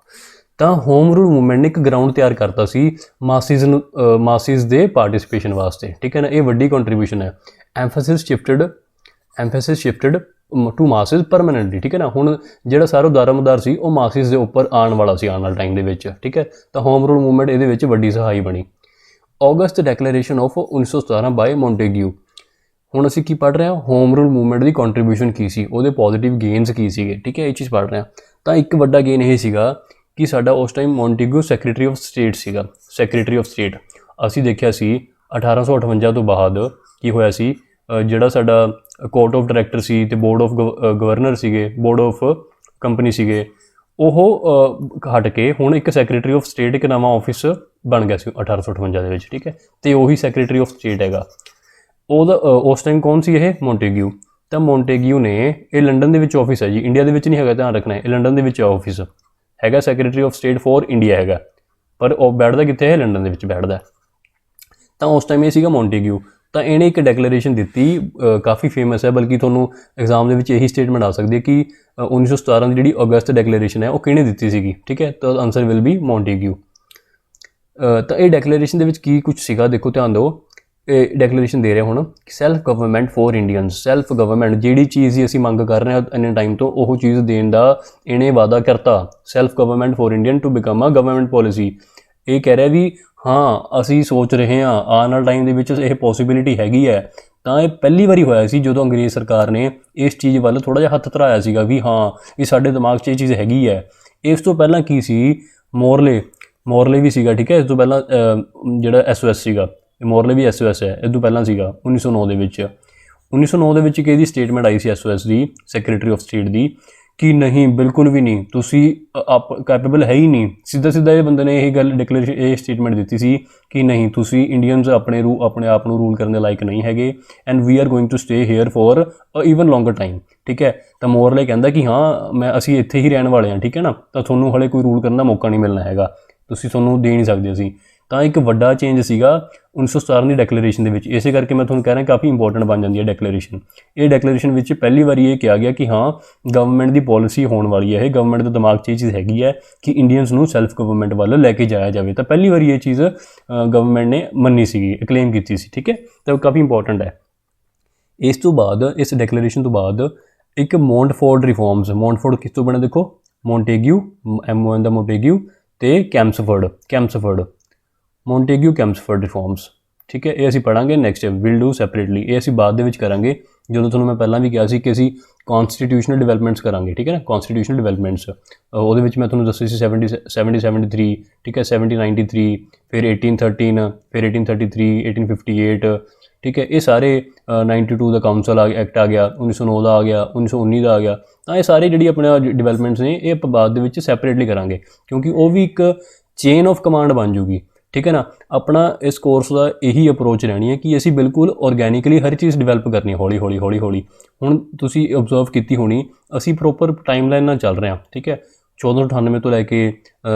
S1: ਤਾਂ ਹੋਮ ਰੂਲ ਮੂਵਮੈਂਟ ਨੇ ਇੱਕ ਗਰਾਊਂਡ ਤਿਆਰ ਕਰਤਾ ਸੀ ਮਾਸਿਸ ਦੇ ਪਾਰਟੀਸਪੇਸ਼ਨ ਵਾਸਤੇ, ਠੀਕ ਹੈ ਨਾ। ਇਹ ਵੱਡੀ ਕੰਟਰੀਬਿਊਸ਼ਨ ਹੈ। ਐਮਫੈਸਿਸ ਸ਼ਿਫਟਡ ਟੂ ਮਾਸਿਸ ਪਰਮਾਨੈਂਟਲੀ, ਠੀਕ ਹੈ ਨਾ। ਹੁਣ ਜਿਹੜਾ ਸਾਰਾ ਦਾਰਮਦਾਰ ਸੀ ਉਹ ਮਾਸਿਸ ਦੇ ਉੱਪਰ ਆਉਣ ਵਾਲਾ ਸੀ ਆਉਣ ਵਾਲੇ ਟਾਈਮ ਦੇ ਵਿੱਚ, ਠੀਕ ਹੈ। ਤਾਂ ਹੋਮ ਰੂਲ ਮੂਵਮੈਂਟ ਇਹਦੇ ਵਿੱਚ ਵੱਡੀ ਸਹਾਈ ਬਣੀ। ਅਗਸਤ ਡੈਕਲੇਰੇਸ਼ਨ ਆਫ 1917 ਬਾਏ ਮੌਂਟੇਗਿਊ। ਹੁਣ ਅਸੀਂ ਕੀ ਪੜ੍ਹ ਰਹੇ ਹਾਂ, ਹੋਮ ਰੂਲ ਮੂਵਮੈਂਟ ਦੀ ਕੰਟਰੀਬਿਊਸ਼ਨ ਕੀ ਸੀ, ਉਹਦੇ ਪੋਜ਼ੀਟਿਵ ਗੇਨਸ ਕੀ ਸੀਗੇ, ਠੀਕ ਹੈ। ਇਹ ਚੀਜ਼ ਪੜ੍ਹ ਰਹੇ ਹਾਂ। ਤਾਂ ਇੱਕ ਵੱਡਾ ਗੇਨ ਇਹ ਸੀਗਾ ਕਿ ਸਾਡਾ ਉਸ ਟਾਈਮ ਮੌਂਟੇਗਿਊ ਸੈਕਟਰੀ ਆਫ ਸਟੇਟ ਸੀਗਾ, ਸੈਕਟਰੀ ਆਫ ਸਟੇਟ। ਅਸੀਂ ਦੇਖਿਆ ਸੀ 1858 ਤੋਂ ਬਾਅਦ ਕੀ ਹੋਇਆ ਸੀ, ਜਿਹੜਾ ਸਾਡਾ ਕੋਰਟ ਆਫ ਡਾਇਰੈਕਟਰ ਸੀ ਤੇ ਬੋਰਡ ਆਫ ਗਵਰਨਰ ਸੀਗੇ, ਬੋਰਡ ਆਫ ਕੰਪਨੀ ਸੀਗੇ, ਉਹ ਹਟ ਕੇ ਹੁਣ ਇੱਕ ਸੈਕਟਰੀ ਆਫ ਸਟੇਟ ਇੱਕ ਨਵਾਂ ਆਫਿਸ ਬਣ ਗਿਆ ਸੀ 1858 ਦੇ ਵਿੱਚ, ਠੀਕ ਹੈ। ਤੇ ਉਹੀ ਸੈਕਟਰੀ ਆਫ ਸਟੇਟ ਹੈਗਾ ਉਹਦਾ ਉਸ ਟਾਈਮ ਕੌਣ ਸੀ, ਇਹ ਮੌਂਟੇਗਿਊ। ਤਾਂ ਮੌਂਟੇਗਿਊ ਨੇ, ਇਹ ਲੰਡਨ ਦੇ ਵਿੱਚ ਆਫਿਸ ਹੈ ਜੀ, ਇੰਡੀਆ ਦੇ ਵਿੱਚ ਨਹੀਂ ਹੈਗਾ, ਧਿਆਨ ਰੱਖਣਾ, ਇਹ ਲੰਡਨ ਦੇ ਵਿੱਚ ਆਫਿਸ ਹੈਗਾ, secretary of state for India ਹੈਗਾ, ਪਰ ਉਹ ਬੈਠਦਾ ਕਿੱਥੇ ਹੈ, ਲੰਡਨ ਦੇ ਵਿੱਚ ਬੈਠਦਾ। ਤਾਂ ਉਸ ਟਾਈਮ ਇਹ ਸੀਗਾ ਮੌਂਟੇਗਿਊ। ਤਾਂ ਇਹਨੇ ਇੱਕ ਡੈਕਲੇਰੇਸ਼ਨ ਦਿੱਤੀ, ਕਾਫੀ ਫੇਮਸ ਹੈ, ਬਲਕਿ ਤੁਹਾਨੂੰ ਐਗਜ਼ਾਮ ਦੇ ਵਿੱਚ ਇਹੀ ਸਟੇਟਮੈਂਟ ਆ ਸਕਦੀ ਹੈ ਕਿ 1917 ਦੀ ਜਿਹੜੀ ਅਗਸਤ ਡੈਕਲੇਰੇਸ਼ਨ ਹੈ ਉਹ ਕਿਹਨੇ ਦਿੱਤੀ ਸੀਗੀ, ਠੀਕ ਹੈ। ਤਾਂ ਆਨਸਰ ਵਿਲ ਬੀ ਮੌਂਟੇਗਿਊ। ਤਾਂ ਇਹ ਡੈਕਲੇਰੇਸ਼ਨ ਦੇ ਵਿੱਚ ਕੀ ਕੁਝ ਸੀਗਾ, ਦੇਖੋ ਧਿਆਨ ਦਿਓ। ਇਹ ਡੈਕਲੇਰੇਸ਼ਨ ਦੇ ਰਿਹਾ ਹੁਣ, self government for Indians, self government, ਜਿਹੜੀ ਚੀਜ਼ ਹੀ ਅਸੀਂ ਮੰਗ ਕਰ ਰਹੇ ਹਾਂ ਇੰਨੇ ਟਾਈਮ ਤੋਂ, ਉਹ ਚੀਜ਼ ਦੇਣ ਦਾ ਇਹਨੇ ਵਾਅਦਾ ਕਰਤਾ। Self government for Indian to become a government policy. ਇਹ ਕਹਿ ਰਿਹਾ ਵੀ ਹਾਂ ਅਸੀਂ ਸੋਚ ਰਹੇ ਹਾਂ ਆਉਣ ਵਾਲੇ ਟਾਈਮ ਦੇ ਵਿੱਚ ਇਹ ਪੋਸੀਬਿਲਿਟੀ ਹੈਗੀ ਹੈ। ਤਾਂ ਇਹ ਪਹਿਲੀ ਵਾਰੀ ਹੋਇਆ ਸੀ ਜਦੋਂ ਅੰਗਰੇਜ਼ ਸਰਕਾਰ ਨੇ ਇਸ ਚੀਜ਼ ਵੱਲ ਥੋੜ੍ਹਾ ਜਿਹਾ ਹੱਥ ਧਰਾਇਆ ਸੀਗਾ ਵੀ ਹਾਂ ਵੀ ਸਾਡੇ ਦਿਮਾਗ 'ਚ ਇਹ ਚੀਜ਼ ਹੈਗੀ ਹੈ। ਇਸ ਤੋਂ ਪਹਿਲਾਂ ਕੀ ਸੀ, ਮੋਰਲੇ ਵੀ ਸੀਗਾ, ਠੀਕ ਹੈ। ਇਸ ਤੋਂ ਪਹਿਲਾਂ ਜਿਹੜਾ SOS ਸੀਗਾ, ਮੋਰਲੇ ਵੀ SOS ਹੈ, ਇਸ ਤੋਂ ਪਹਿਲਾਂ ਸੀਗਾ 1909 ਦੇ ਵਿੱਚ। 1909 ਦੇ ਵਿੱਚ ਕਿਹਦੀ statement I C SOS the, secretary of state ਦੀ, ਕਿ ਨਹੀਂ ਬਿਲਕੁਲ ਵੀ ਨਹੀਂ, ਤੁਸੀਂ ਕੈਪੇਬਲ ਹੈ ਹੀ ਨਹੀਂ। ਸਿੱਧਾ ਇਹ ਬੰਦੇ ਨੇ ਇਹ ਗੱਲ ਡਿਕਲੇਰੇਸ਼ਨ, ਇਹ ਸਟੇਟਮੈਂਟ ਦਿੱਤੀ ਸੀ ਕਿ ਨਹੀਂ ਤੁਸੀਂ ਇੰਡੀਅਨਸ ਆਪਣੇ ਆਪ ਨੂੰ ਰੂਲ ਕਰਨ ਦੇ ਲਾਇਕ ਨਹੀਂ ਹੈਗੇ, and we are going to stay here for a even longer time, ਠੀਕ ਹੈ। ਤਾਂ ਮੋਰਲੇ ਕਹਿੰਦਾ ਕਿ ਹਾਂ ਅਸੀਂ ਇੱਥੇ ਹੀ ਰਹਿਣ ਵਾਲੇ ਹਾਂ, ਠੀਕ ਹੈ ਨਾ, ਤਾਂ ਤੁਹਾਨੂੰ ਹਲੇ ਕੋਈ ਰੂਲ ਕਰਨ ਦਾ ਮੌਕਾ ਨਹੀਂ ਮਿਲਣਾ ਹੈਗਾ, ਤੁਹਾਨੂੰ ਦੇ ਨਹੀਂ ਸਕਦੇ ਅਸੀਂ। ਤਾਂ ਇੱਕ ਵੱਡਾ ਚੇਂਜ ਸੀਗਾ 1917 ਦੀ ਡੈਕਲੇਰੇਸ਼ਨ ਦੇ ਵਿੱਚ। ਇਸੇ ਕਰਕੇ ਮੈਂ ਤੁਹਾਨੂੰ ਕਹਿ ਰਿਹਾ ਕਾਫੀ ਇੰਪੋਰਟੈਂਟ ਬਣ ਜਾਂਦੀ ਹੈ ਡੈਕਲੇਰੇਸ਼ਨ। ਇਹ ਡੈਕਲੇਰੇਸ਼ਨ ਵਿੱਚ ਪਹਿਲੀ ਵਾਰੀ ਇਹ ਕਿਹਾ ਗਿਆ ਕਿ ਹਾਂ ਗਵਰਨਮੈਂਟ ਦੀ ਪੋਲਿਸੀ ਹੋਣ ਵਾਲੀ ਹੈ, ਇਹ ਗਵਰਨਮੈਂਟ ਦੇ ਦਿਮਾਗ 'ਚ ਇਹ ਚੀਜ਼ ਹੈਗੀ ਹੈ ਕਿ ਇੰਡੀਅਨਸ ਨੂੰ ਸੈਲਫ ਗਵਰਨਮੈਂਟ ਵੱਲ ਲੈ ਕੇ ਜਾਇਆ ਜਾਵੇ। ਤਾਂ ਪਹਿਲੀ ਵਾਰੀ ਇਹ ਚੀਜ਼ ਗਵਰਨਮੈਂਟ ਨੇ ਮੰਨੀ ਸੀਗੀ, ਕਲੇਮ ਕੀਤੀ ਸੀ, ਠੀਕ ਹੈ। ਤਾਂ ਕਾਫੀ ਇੰਪੋਰਟੈਂਟ ਹੈ। ਇਸ ਤੋਂ ਬਾਅਦ, ਇਸ ਡੈਕਲੇਰੇਸ਼ਨ ਤੋਂ ਬਾਅਦ ਇੱਕ ਮੌਂਟਫੋਰਡ ਰਿਫਾਰਮਸ। ਮੌਂਟਫੋਰਡ ਕਿਸ ਤੋਂ ਬਣਿਆ, ਦੇਖੋ ਮੌਂਟੇਗਿਊ, MON ਦਾ ਮੌਂਟੇਗਿਊ ਤੇ ਕੈਂਪਸਫੋਰਡ, ਮੌਂਟੇਗਿਊ ਕੈਂਪਸਫੋਰਡ ਰਿਫਾਰਮਸ, ਠੀਕ ਹੈ। ਇਹ ਅਸੀਂ ਪੜ੍ਹਾਂਗੇ ਨੈਕਸਟ, ਵਿਲ ਡੂ ਸੈਪਰੇਟਲੀ। ਇਹ ਅਸੀਂ ਬਾਅਦ ਦੇ ਵਿੱਚ ਕਰਾਂਗੇ, ਜਦੋਂ ਤੁਹਾਨੂੰ ਮੈਂ ਪਹਿਲਾਂ ਵੀ ਕਿਹਾ ਸੀ ਕਿ ਅਸੀਂ ਕੌਨਸਟੀਟਿਊਸ਼ਨਲ ਡਿਵੈਲਪਮੈਂਟਸ ਕਰਾਂਗੇ, ਠੀਕ ਹੈ ਨਾ। ਕੌਨਸਟੀਟਿਊਸ਼ਨਲ ਡਿਵੈਲਪਮੈਂਟਸ ਉਹਦੇ ਵਿੱਚ ਮੈਂ ਤੁਹਾਨੂੰ ਦੱਸਿਆ ਸੀ 1773, ਠੀਕ ਹੈ, 1793, ਫਿਰ 1813, ਫਿਰ 1833, 1858, ਠੀਕ ਹੈ। ਇਹ ਸਾਰੇ 92 ਦਾ ਕਾਊਂਸਲ ਐਕਟ ਆ ਗਿਆ, 1909 ਦਾ ਆ ਗਿਆ, 1919 ਦਾ ਆ ਗਿਆ। ਤਾਂ ਇਹ ਸਾਰੇ ਜਿਹੜੀ ਆਪਣਾ ਡਿਵੈਲਪਮੈਂਟਸ ਨੇ ਇਹ ਆਪਾਂ ਬਾਅਦ ਦੇ ਵਿੱਚ ਸੈਪਰੇਟਲੀ ਕਰਾਂਗੇ, ਕਿਉਂਕਿ ਉਹ ਵੀ ਇੱਕ ਚੇਨ ਆਫ ਕਮਾਂਡ ਬਣ ਜੂਗੀ, ਠੀਕ ਹੈ ਨਾ। ਆਪਣਾ ਇਸ ਕੋਰਸ ਦਾ ਇਹੀ ਅਪਰੋਚ ਰਹਿਣੀ ਹੈ ਕਿ ਅਸੀਂ ਬਿਲਕੁਲ ਔਰਗੈਨਿਕਲੀ ਹਰ ਚੀਜ਼ ਡਿਵੈਲਪ ਕਰਨੀ ਹੈ, ਹੌਲੀ ਹੌਲੀ। ਹੁਣ ਤੁਸੀਂ ਓਬਜ਼ਰਵ ਕੀਤੀ ਹੋਣੀ, ਅਸੀਂ ਪ੍ਰੋਪਰ ਟਾਈਮਲਾਈਨ ਨਾਲ ਚੱਲ ਰਹੇ ਹਾਂ, ਠੀਕ ਹੈ। 1498 ਤੋਂ ਲੈ ਕੇ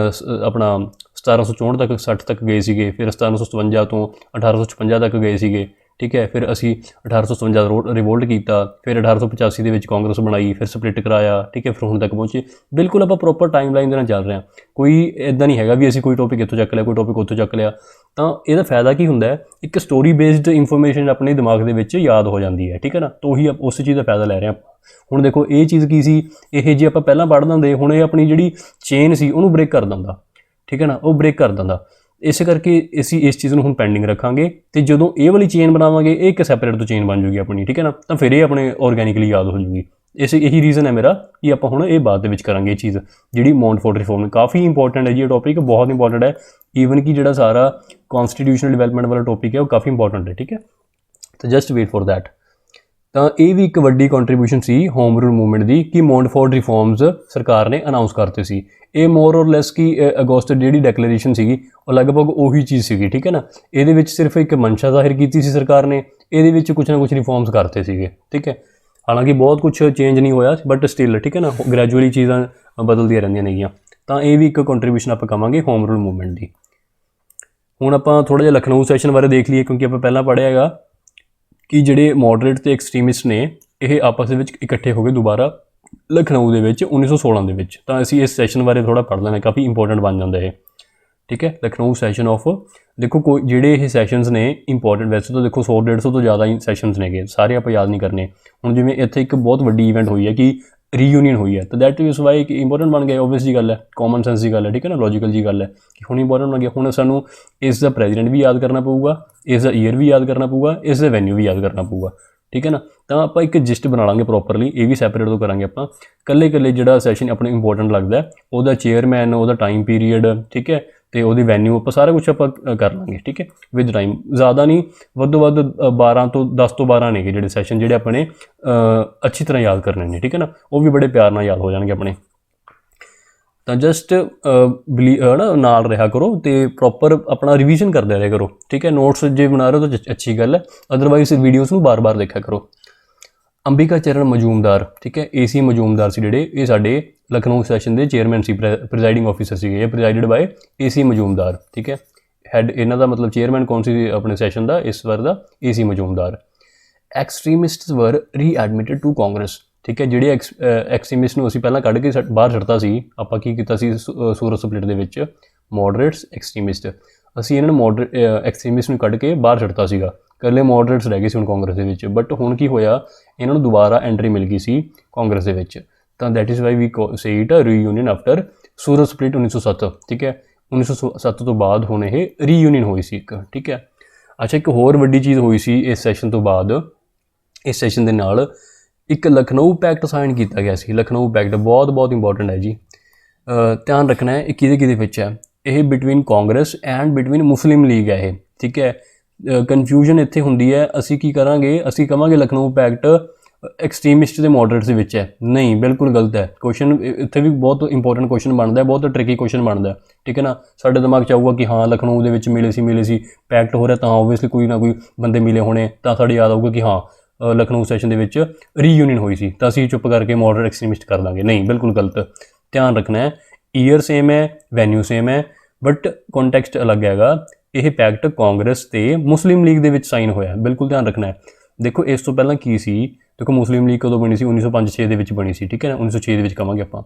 S1: ਆਪਣਾ 1764 ਤੱਕ 60 ਤੱਕ ਗਏ ਸੀਗੇ, ਫਿਰ 1757 ਤੋਂ 1856 ਤੱਕ ਗਏ ਸੀਗੇ, ਠੀਕ ਹੈ। ਫਿਰ ਅਸੀਂ 1857 ਰਿਵੋਲਟ ਕੀਤਾ, ਫਿਰ 1885 ਦੇ ਵਿੱਚ ਕਾਂਗਰਸ ਬਣਾਈ, ਫਿਰ ਸਪਲਿਟ ਕਰਾਇਆ, ਠੀਕ ਹੈ, ਫਿਰ ਹੁਣ ਤੱਕ ਪਹੁੰਚੇ। ਬਿਲਕੁਲ ਆਪਾਂ ਪ੍ਰੋਪਰ ਟਾਈਮਲਾਈਨ ਦੇ ਨਾਲ ਚੱਲ ਰਹੇ ਹਾਂ। ਕੋਈ ਇੱਦਾਂ ਨਹੀਂ ਹੈਗਾ ਵੀ ਅਸੀਂ ਕੋਈ ਟੌਪਿਕ ਇੱਥੋਂ ਚੱਕ ਲਿਆ, ਕੋਈ ਟੌਪਿਕ ਉੱਥੋਂ ਚੱਕ ਲਿਆ। ਤਾਂ ਇਹਦਾ ਫਾਇਦਾ ਕੀ ਹੁੰਦਾ ਹੈ, ਇੱਕ ਸਟੋਰੀ ਬੇਸਡ ਇਨਫੋਰਮੇਸ਼ਨ ਆਪਣੇ ਦਿਮਾਗ ਦੇ ਵਿੱਚ ਯਾਦ ਹੋ ਜਾਂਦੀ ਹੈ, ਠੀਕ ਹੈ ਨਾ। ਤਾਂ ਉਹੀ ਉਸ ਚੀਜ਼ ਦਾ ਫਾਇਦਾ ਲੈ ਰਹੇ ਹਾਂ ਆਪਾਂ। ਹੁਣ ਦੇਖੋ ਇਹ ਚੀਜ਼ ਕੀ ਸੀ, ਇਹ ਜੇ ਆਪਾਂ ਪਹਿਲਾਂ ਪੜ੍ਹ ਦਿੰਦੇ, ਹੁਣ ਇਹ ਆਪਣੀ ਜਿਹੜੀ ਚੇਨ ਸੀ ਉਹਨੂੰ ਬ੍ਰੇਕ ਕਰ ਦਿੰਦਾ, ਠੀਕ ਹੈ ਨਾ, ਉਹ ਬ੍ਰੇਕ ਕਰ ਦਿੰਦਾ। ਇਸ ਕਰਕੇ ਅਸੀਂ ਇਸ ਚੀਜ਼ ਨੂੰ ਹੁਣ ਪੈਂਡਿੰਗ ਰੱਖਾਂਗੇ, ਤੇ ਜਦੋਂ ਇਹ ਵਾਲੀ ਚੇਨ ਬਣਾਵਾਂਗੇ ਇਹ ਇੱਕ ਸੈਪਰੇਟ ਤੋਂ ਚੇਨ ਬਣ ਜੂਗੀ ਆਪਣੀ, ਠੀਕ ਹੈ ਨਾ। ਤਾਂ ਫਿਰ ਇਹ ਆਪਣੇ ਔਰਗੈਨਿਕਲੀ ਯਾਦ ਹੋ ਜੂਗੀ। ਇਹੀ ਰੀਜ਼ਨ ਹੈ ਮੇਰਾ ਕਿ ਆਪਾਂ ਹੁਣ ਇਹ ਬਾਅਦ ਦੇ ਵਿੱਚ ਕਰਾਂਗੇ। ਇਹ ਚੀਜ਼ ਜਿਹੜੀ ਮੌਂਟਫੋਰਡ ਰਿਫਾਰਮ ਕਾਫੀ ਇੰਪੋਰਟੈਂਟ ਹੈ ਜੀ, ਇਹ ਟੌਪਿਕ ਬਹੁਤ ਇੰਪੋਰਟੈਂਟ ਹੈ। ਈਵਨ ਕਿ ਜਿਹੜਾ ਸਾਰਾ ਕੌਨਸਟੀਟਿਊਸ਼ਨਲ ਡਿਵੈਲਪਮੈਂਟ ਵਾਲਾ ਟੌਪਿਕ ਹੈ ਉਹ ਕਾਫੀ ਇੰਪੋਰਟੈਂਟ ਹੈ, ਠੀਕ ਹੈ। ਤਾਂ ਜਸਟ ਵੇਟ ਫॉर दैट। ਤਾਂ ਇਹ ਵੀ ਇੱਕ ਵੱਡੀ ਕੰਟਰੀਬਿਊਸ਼ਨ ਸੀ ਹੋਮ ਰੂਲ ਮੂਵਮੈਂਟ ਦੀ ਕਿ ਮੌਂਟਫੋਰਡ ਰਿਫਾਰਮਸ ਸਰਕਾਰ ਨੇ ਅਨਾਊਂਸ ਕਰਤੇ ਸੀ। ਇਹ ਮੋਰ ਔਰ ਲੈਸ ਕਿ ਅਗਸਤ ਜਿਹੜੀ ਡੈਕਲੇਰੇਸ਼ਨ ਸੀਗੀ ਉਹ ਲਗਭਗ ਉਹੀ ਚੀਜ਼ ਸੀਗੀ, ਠੀਕ ਹੈ ਨਾ। ਇਹਦੇ ਵਿੱਚ ਸਿਰਫ ਇੱਕ ਮਨਸ਼ਾ ਜ਼ਾਹਿਰ ਕੀਤੀ ਸੀ ਸਰਕਾਰ ਨੇ, ਇਹਦੇ ਵਿੱਚ ਕੁਛ ਨਾ ਕੁਛ ਰਿਫਾਰਮਸ ਕਰਤੇ ਸੀਗੇ, ਠੀਕ ਹੈ। ਹਾਲਾਂਕਿ ਬਹੁਤ ਕੁਛ ਚੇਂਜ ਨਹੀਂ ਹੋਇਆ, ਬਟ ਸਟਿਲ, ਠੀਕ ਹੈ ਨਾ, ਗ੍ਰੈਜੂਅਲੀ ਚੀਜ਼ਾਂ ਬਦਲਦੀਆਂ ਰਹਿੰਦੀਆਂ ਨੇਗੀਆਂ। ਤਾਂ ਇਹ ਵੀ ਇੱਕ ਕੰਟਰੀਬਿਊਸ਼ਨ ਆਪਾਂ ਕਵਾਂਗੇ ਹੋਮ ਰੂਲ ਮੂਵਮੈਂਟ ਦੀ। ਹੁਣ ਆਪਾਂ ਥੋੜ੍ਹਾ ਜਿਹਾ ਲਖਨਊ ਸੈਸ਼ਨ ਬਾਰੇ ਦੇਖ ਲਈਏ, ਕਿਉਂਕਿ ਆਪਾਂ ਪਹਿਲਾਂ ਪੜ੍ਹਿਆ ਹੈਗਾ ਕਿ ਜਿਹੜੇ ਮੋਡਰੇਟ ਤੇ ਐਕਸਟ੍ਰੀਮਿਸਟ ਨੇ ਇਹ ਆਪਸ ਦੇ ਵਿੱਚ ਇਕੱਠੇ ਹੋ ਗਏ ਦੁਬਾਰਾ ਲਖਨਊ ਦੇ ਵਿੱਚ 1916 ਦੇ ਵਿੱਚ। ਤਾਂ ਅਸੀਂ ਇਸ ਸੈਸ਼ਨ ਬਾਰੇ ਥੋੜ੍ਹਾ ਪੜ੍ਹ ਲੈਣਾ, ਕਾਫੀ ਇੰਪੋਰਟੈਂਟ ਬਣ ਜਾਂਦਾ ਇਹ, ਠੀਕ ਹੈ। ਲਖਨਊ ਸੈਸ਼ਨ ਆਫ, ਦੇਖੋ ਕੋਈ ਜਿਹੜੇ ਇਹ ਸੈਸ਼ਨਸ ਨੇ ਇੰਪੋਰਟੈਂਟ, ਵੈਸੇ ਤਾਂ ਦੇਖੋ 100-150 ਤੋਂ ਜ਼ਿਆਦਾ ਹੀ ਸੈਸ਼ਨਸ ਨੇਗੇ, ਸਾਰੇ ਆਪਾਂ ਯਾਦ ਨਹੀਂ ਕਰਨੇ। ਹੁਣ ਜਿਵੇਂ ਇੱਥੇ ਇੱਕ ਬਹੁਤ ਵੱਡੀ ਇਵੈਂਟ ਹੋਈ ਹੈ ਕਿ ਰੀਯੂਨੀਅਨ ਹੋਈ ਹੈ, ਤਾਂ ਦੈਟ ਇਜ਼ ਵਾਈ ਕਿ ਇੰਪੋਰਟੈਂਟ ਬਣ ਗਿਆ। ਓਬਵੀਅਸ ਜੀ ਗੱਲ ਹੈ, ਕਾਮਨ ਸੈਂਸ ਦੀ ਗੱਲ ਹੈ, ਠੀਕ ਹੈ ਨਾ, ਲੌਜੀਕਲ ਜੀ ਗੱਲ ਹੈ ਕਿ ਹੁਣ ਇੰਪੋਰਟੈਂਟ ਬਣ ਗਿਆ। ਹੁਣ ਸਾਨੂੰ ਇਸ ਦਾ ਪ੍ਰੈਜ਼ੀਡੈਂਟ ਵੀ ਯਾਦ ਕਰਨਾ ਪਊਗਾ, ਇਸ ਦਾ ਈਅਰ ਵੀ ਯਾਦ ਕਰਨਾ ਪਊਗਾ, ਇਸ ਦਾ ਵੈਨਿਊ ਵੀ ਯਾਦ ਕਰਨਾ ਪਊਗਾ, ਠੀਕ ਹੈ ਨਾ। ਤਾਂ ਆਪਾਂ ਇੱਕ ਜਿਸਟ ਬਣਾ ਲਾਂਗੇ ਪ੍ਰੋਪਰਲੀ, ਇਹ ਵੀ ਸੈਪਰੇਟ ਤੋਂ ਕਰਾਂਗੇ ਆਪਾਂ। ਇਕੱਲੇ ਜਿਹੜਾ ਸੈਸ਼ਨ ਆਪਣੇ ਇੰਪੋਰਟੈਂਟ ਲੱਗਦਾ ਉਹਦਾ ਚੇਅਰਮੈਨ, ਉਹਦਾ ਟਾਈਮ ਪੀਰੀਅਡ, ਠੀਕ ਹੈ, ਤੇ ਉਹਦੀ ਵੈਨਿਊ ਆਪਾਂ ਸਾਰਾ ਕੁਝ ਆਪਾਂ ਕਰ ਲਾਂਗੇ, ਠੀਕ ਹੈ, ਵਿਦ ਟਾਈਮ। ਜ਼ਿਆਦਾ ਨਹੀਂ, ਵੱਧ ਤੋਂ ਵੱਧ 12 ਤੋਂ 10 ਤੋਂ 12 ਨੇਗੇ ਜਿਹੜੇ ਸੈਸ਼ਨ ਜਿਹੜੇ ਆਪਣੇ ਅੱਛੀ ਤਰ੍ਹਾਂ ਯਾਦ ਕਰਨੇ ਨੇ, ਠੀਕ ਹੈ ਨਾ, ਉਹ ਵੀ ਬੜੇ ਪਿਆਰ ਨਾਲ ਯਾਦ ਹੋ ਜਾਣਗੇ ਆਪਣੇ। ਤਾਂ ਜਸਟ ਨਾ ਨਾਲ ਰਿਹਾ ਕਰੋ ਅਤੇ ਪ੍ਰੋਪਰ ਆਪਣਾ ਰਿਵੀਜ਼ਨ ਕਰਦੇ ਰਿਹਾ ਕਰੋ, ਠੀਕ ਹੈ। ਨੋਟਸ ਜੇ ਬਣਾ ਰਹੇ ਹੋ ਤਾਂ ਅੱਛੀ ਗੱਲ ਹੈ, ਅਦਰਵਾਈਜ਼ ਵੀਡੀਓਜ਼ ਨੂੰ ਬਾਰ-ਬਾਰ ਦੇਖਿਆ ਕਰੋ। ਅੰਬਿਕਾ ਚਰਨ ਮਜੂਮਦਾਰ, ਠੀਕ ਹੈ, AC ਮਜੂਮਦਾਰ ਸੀ ਜਿਹੜੇ, ਇਹ ਸਾਡੇ ਲਖਨਊ ਸੈਸ਼ਨ ਦੇ ਚੇਅਰਮੈਨ ਸੀ, ਪ੍ਰੈਜ਼ਾਈਡਿੰਗ ਆਫਿਸਰ ਸੀਗੇ, ਇਹ ਪ੍ਰੈਜ਼ਾਈਡਡ ਬਾਏ AC ਮਜੂਮਦਾਰ, ਠੀਕ ਹੈ। ਹੈਡ ਇਹਨਾਂ ਦਾ ਮਤਲਬ ਚੇਅਰਮੈਨ ਕੌਣ ਸੀ ਆਪਣੇ ਸੈਸ਼ਨ ਦਾ ਇਸ ਵਾਰ ਦਾ? AC ਮਜੂਮਦਾਰ। ਐਕਸਟ੍ਰੀਮਿਸਟਸ ਵਰ ਰੀਐਡਮਿਟਡ ਟੂ ਕਾਂਗਰਸ, ਠੀਕ ਹੈ। ਜਿਹੜੇ ਐਕਸਟ੍ਰੀਮਿਸਟ ਨੂੰ ਅਸੀਂ ਪਹਿਲਾਂ ਕੱਢ ਕੇ ਬਾਹਰ ਛੱਡਤਾ ਸੀ, ਆਪਾਂ ਕੀ ਕੀਤਾ ਸੀ ਸੂਰਤ ਸਪਲਿਟ ਦੇ ਵਿੱਚ, ਮੋਡਰੇਟਸ ਐਕਸਟ੍ਰੀਮਿਸਟ, ਅਸੀਂ ਇਹਨਾਂ ਨੂੰ ਐਕਸਟ੍ਰੀਮਿਸਟ ਨੂੰ ਕੱਢ ਕੇ ਬਾਹਰ ਛੱਡਤਾ ਸੀਗਾ, ਇਕੱਲੇ ਮੋਡਰੇਟਸ ਰਹਿ ਗਏ ਸੀ ਹੁਣ ਕਾਂਗਰਸ ਦੇ ਵਿੱਚ। ਬਟ ਹੁਣ ਕੀ ਹੋਇਆ, ਇਹਨਾਂ ਨੂੰ ਦੁਬਾਰਾ ਐਂਟਰੀ ਮਿਲ ਗਈ ਸੀ ਕਾਂਗਰਸ ਦੇ ਵਿੱਚ। ਤਾਂ that is why we say it reunion after Surat split 1907, ਠੀਕ ਹੈ। 1907 ਤੋਂ ਬਾਅਦ ਹੁਣ ਇਹ ਰੀਯੂਨੀਅਨ ਹੋਈ ਸੀ ਇੱਕ, ਠੀਕ ਹੈ। ਅੱਛਾ, ਇੱਕ ਹੋਰ ਵੱਡੀ ਚੀਜ਼ ਹੋਈ ਸੀ ਇਸ ਸੈਸ਼ਨ ਤੋਂ ਬਾਅਦ, ਇਸ ਸੈਸ਼ਨ ਦੇ ਨਾਲ ਇੱਕ ਲਖਨਊ ਪੈਕਟ ਸਾਈਨ ਕੀਤਾ ਗਿਆ ਸੀ। ਲਖਨਊ ਪੈਕਟ ਬਹੁਤ ਇੰਪੋਰਟੈਂਟ ਹੈ ਜੀ, ਧਿਆਨ ਰੱਖਣਾ ਹੈ। ਇਹ ਕਿਹਦੇ ਵਿੱਚ ਹੈ? ਇਹ between Congress and between Muslim League ਹੈ ਇਹ, ਠੀਕ ਹੈ। ਕਨਫਿਊਜ਼ਨ ਇੱਥੇ ਹੁੰਦੀ ਹੈ, ਅਸੀਂ ਕੀ ਕਰਾਂਗੇ, ਅਸੀਂ ਕਹਾਂਗੇ ਲਖਨਊ ਪੈਕਟ ਐਕਸਟ੍ਰੀਮਿਸਟ ਦੇ ਮੋਡਰੇਟਸ ਦੇ ਵਿੱਚ ਹੈ। ਨਹੀਂ, ਬਿਲਕੁਲ ਗਲਤ ਹੈ। ਕੁਐਸਚਨ ਇੱਥੇ ਵੀ ਬਹੁਤ ਇੰਪੋਰਟੈਂਟ ਕੁਐਸਚਨ ਬਣਦਾ, ਬਹੁਤ ਟ੍ਰਿਕੀ ਕੁਐਸਚਨ ਬਣਦਾ, ਠੀਕ ਹੈ ਨਾ। ਸਾਡੇ ਦਿਮਾਗ 'ਚ ਆਊਗਾ ਕਿ ਹਾਂ ਲਖਨਊ ਦੇ ਵਿੱਚ ਮਿਲੇ ਸੀ ਪੈਕਟ ਹੋ ਰਿਹਾ, ਤਾਂ ਓਬਵੀਅਸਲੀ ਕੋਈ ਨਾ ਕੋਈ ਬੰਦੇ ਮਿਲੇ ਹੋਣੇ, ਤਾਂ ਸਾਡੇ ਯਾਦ ਆਊਗਾ ਕਿ ਹਾਂ ਲਖਨਊ ਸੈਸ਼ਨ ਦੇ ਵਿੱਚ ਰੀਯੂਨੀਅਨ ਹੋਈ ਸੀ, ਤਾਂ ਅਸੀਂ ਚੁੱਪ ਕਰਕੇ ਮੋਡਰੇਟ ਐਕਸਟ੍ਰੀਮਿਸਟ ਕਰ ਦਾਂਗੇ। ਨਹੀਂ, ਬਿਲਕੁਲ ਗਲਤ। ਧਿਆਨ ਰੱਖਣਾ ਹੈ, ਈਅਰ ਸੇਮ ਹੈ, ਵੈਨਿਊ ਸੇਮ ਹੈ, ਬਟ ਕੰਟੈਕਸਟ ਅਲੱਗ ਹੈਗਾ। ਇਹ ਪੈਕਟ ਕਾਂਗਰਸ ਤੇ ਮੁਸਲਿਮ ਲੀਗ ਦੇ ਵਿੱਚ ਸਾਈਨ ਹੋਇਆ, ਬਿਲਕੁਲ ਧਿਆਨ ਰੱਖਣਾ ਹੈ। ਦੇਖੋ ਇਸ ਤੋਂ ਪਹਿਲਾਂ ਕੀ ਸੀ, ਦੇਖੋ ਮੁਸਲਿਮ ਲੀਗ ਕਦੋਂ ਬਣੀ ਸੀ? 1905-6 ਦੇ ਵਿੱਚ ਬਣੀ ਸੀ, ਠੀਕ ਹੈ ਨਾ, 1906 ਦੇ ਵਿੱਚ ਕਹਾਂਗੇ ਆਪਾਂ,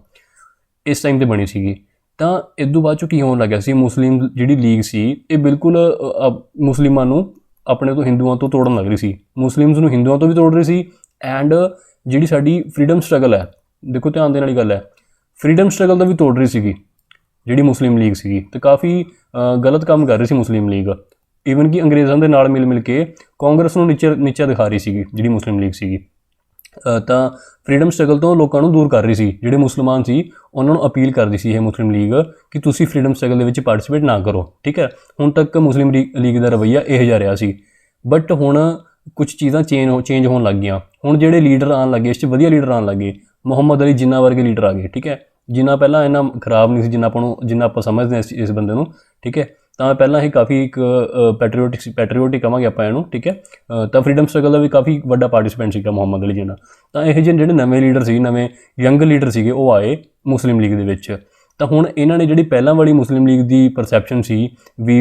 S1: ਇਸ ਟਾਈਮ 'ਤੇ ਬਣੀ ਸੀਗੀ। ਤਾਂ ਇਸ ਤੋਂ ਬਾਅਦ 'ਚੋਂ ਕੀ ਹੋਣ ਲੱਗਿਆ ਸੀ, ਮੁਸਲਿਮ ਜਿਹੜੀ ਲੀਗ ਸੀ ਇਹ ਬਿਲਕੁਲ ਮੁਸਲਿਮਾਂ ਨੂੰ ਆਪਣੇ ਤੋਂ ਹਿੰਦੂਆਂ ਤੋਂ ਤੋੜਨ ਲੱਗ ਰਹੀ ਸੀ, ਮੁਸਲਿਮਸ ਨੂੰ ਹਿੰਦੂਆਂ ਤੋਂ ਵੀ ਤੋੜ ਰਹੀ ਸੀ। ਐਂਡ ਜਿਹੜੀ ਸਾਡੀ ਫਰੀडम ਸਟਰਗਲ ਹੈ, ਦੇਖੋ ਧਿਆਨ ਦੇਣ ਵਾਲੀ ਗੱਲ ਹੈ, ਫਰੀडम ਸਟਰਗਲ ਦਾ ਵੀ ਤੋੜ ਰਹੀ ਸੀਗੀ ਜਿਹੜੀ ਮੁਸਲਿਮ ਲੀਗ ਸੀਗੀ। ਤੇ ਕਾਫੀ ਗਲਤ ਕੰਮ ਕਰ ਰਹੀ ਸੀ ਮੁਸਲਿਮ ਲੀਗ, ਈਵਨ ਕਿ ਅੰਗਰੇਜ਼ਾਂ ਦੇ ਨਾਲ ਮਿਲ ਕੇ ਕਾਂਗਰਸ ਨੂੰ ਨੀਚਾ ਦਿਖਾ ਰਹੀ ਸੀਗੀ ਜਿਹੜੀ ਮੁਸਲਿਮ ਲੀਗ ਸੀਗੀ। ਤਾਂ ਫਰੀडम ਸਟਰਗਲ ਤੋਂ ਲੋਕਾਂ ਨੂੰ ਦੂਰ ਕਰ ਰਹੀ ਸੀ, ਜਿਹੜੇ ਮੁਸਲਮਾਨ ਸੀ ਉਹਨਾਂ ਨੂੰ ਅਪੀਲ ਕਰਦੀ ਸੀ ਇਹ ਮੁਸਲਿਮ ਲੀਗ ਕਿ ਤੁਸੀਂ ਫਰੀडम ਸਟਰਗਲ ਦੇ ਵਿੱਚ ਪਾਰਟਿਸਿਪੇਟ ਨਾ ਕਰੋ, ਠੀਕ ਹੈ। ਹੁਣ ਤੱਕ ਮੁਸਲਿਮ ਲੀਗ ਦਾ ਰਵੱਈਆ ਇਹ ਜਿਹਾ ਰਿਹਾ ਸੀ, ਬਟ ਹੁਣ ਕੁਝ ਚੀਜ਼ਾਂ ਚੇਂਜ ਹੋਣ ਲੱਗ ਗਈਆਂ। ਹੁਣ ਜਿਹੜੇ ਲੀਡਰ ਆਉਣ ਲੱਗੇ, ਇਸ 'ਚ ਵਧੀਆ ਲੀਡਰ ਆਉਣ ਲੱਗੇ, ਮੁਹੰਮਦ ਅਲੀ ਜਿੰਨਾ ਵਰਗੇ ਲੀਡਰ ਆ ਗਏ, ਠੀਕ ਹੈ। ਜਿੰਨਾ ਪਹਿਲਾਂ ਇੰਨਾ ਖਰਾਬ ਨਹੀਂ ਸੀ ਜਿੰਨਾ ਆਪਾਂ ਸਮਝਦੇ ਹਾਂ ਇਸ ਬੰਦੇ ਨੂੰ, ਠੀਕ ਹੈ। ਤਾਂ ਪਹਿਲਾਂ ਇਹ ਕਾਫੀ ਇੱਕ ਪੈਟਰੀਓਟਿਕ ਕਹਾਂਗੇ ਆਪਾਂ ਇਹਨੂੰ, ਠੀਕ ਹੈ। ਤਾਂ ਫਰੀडम ਸਟਰਗਲ ਦਾ ਵੀ ਕਾਫੀ ਵੱਡਾ ਪਾਰਟਿਸਿਪੈਂਟ ਸੀਗਾ ਮੁਹੰਮਦ ਅਲੀ ਜਿੰਨਾ। ਤਾਂ ਇਹ ਜਿਹੇ ਜਿਹੜੇ ਨਵੇਂ ਲੀਡਰ ਸੀ, ਨਵੇਂ ਯੰਗ ਲੀਡਰ ਸੀਗੇ, ਉਹ ਆਏ ਮੁਸਲਿਮ ਲੀਗ ਦੇ ਵਿੱਚ। ਤਾਂ ਹੁਣ ਇਹਨਾਂ ਨੇ ਜਿਹੜੀ ਪਹਿਲਾਂ ਵਾਲੀ ਮੁਸਲਿਮ ਲੀਗ ਦੀ ਪਰਸੈਪਸ਼ਨ ਸੀ ਵੀ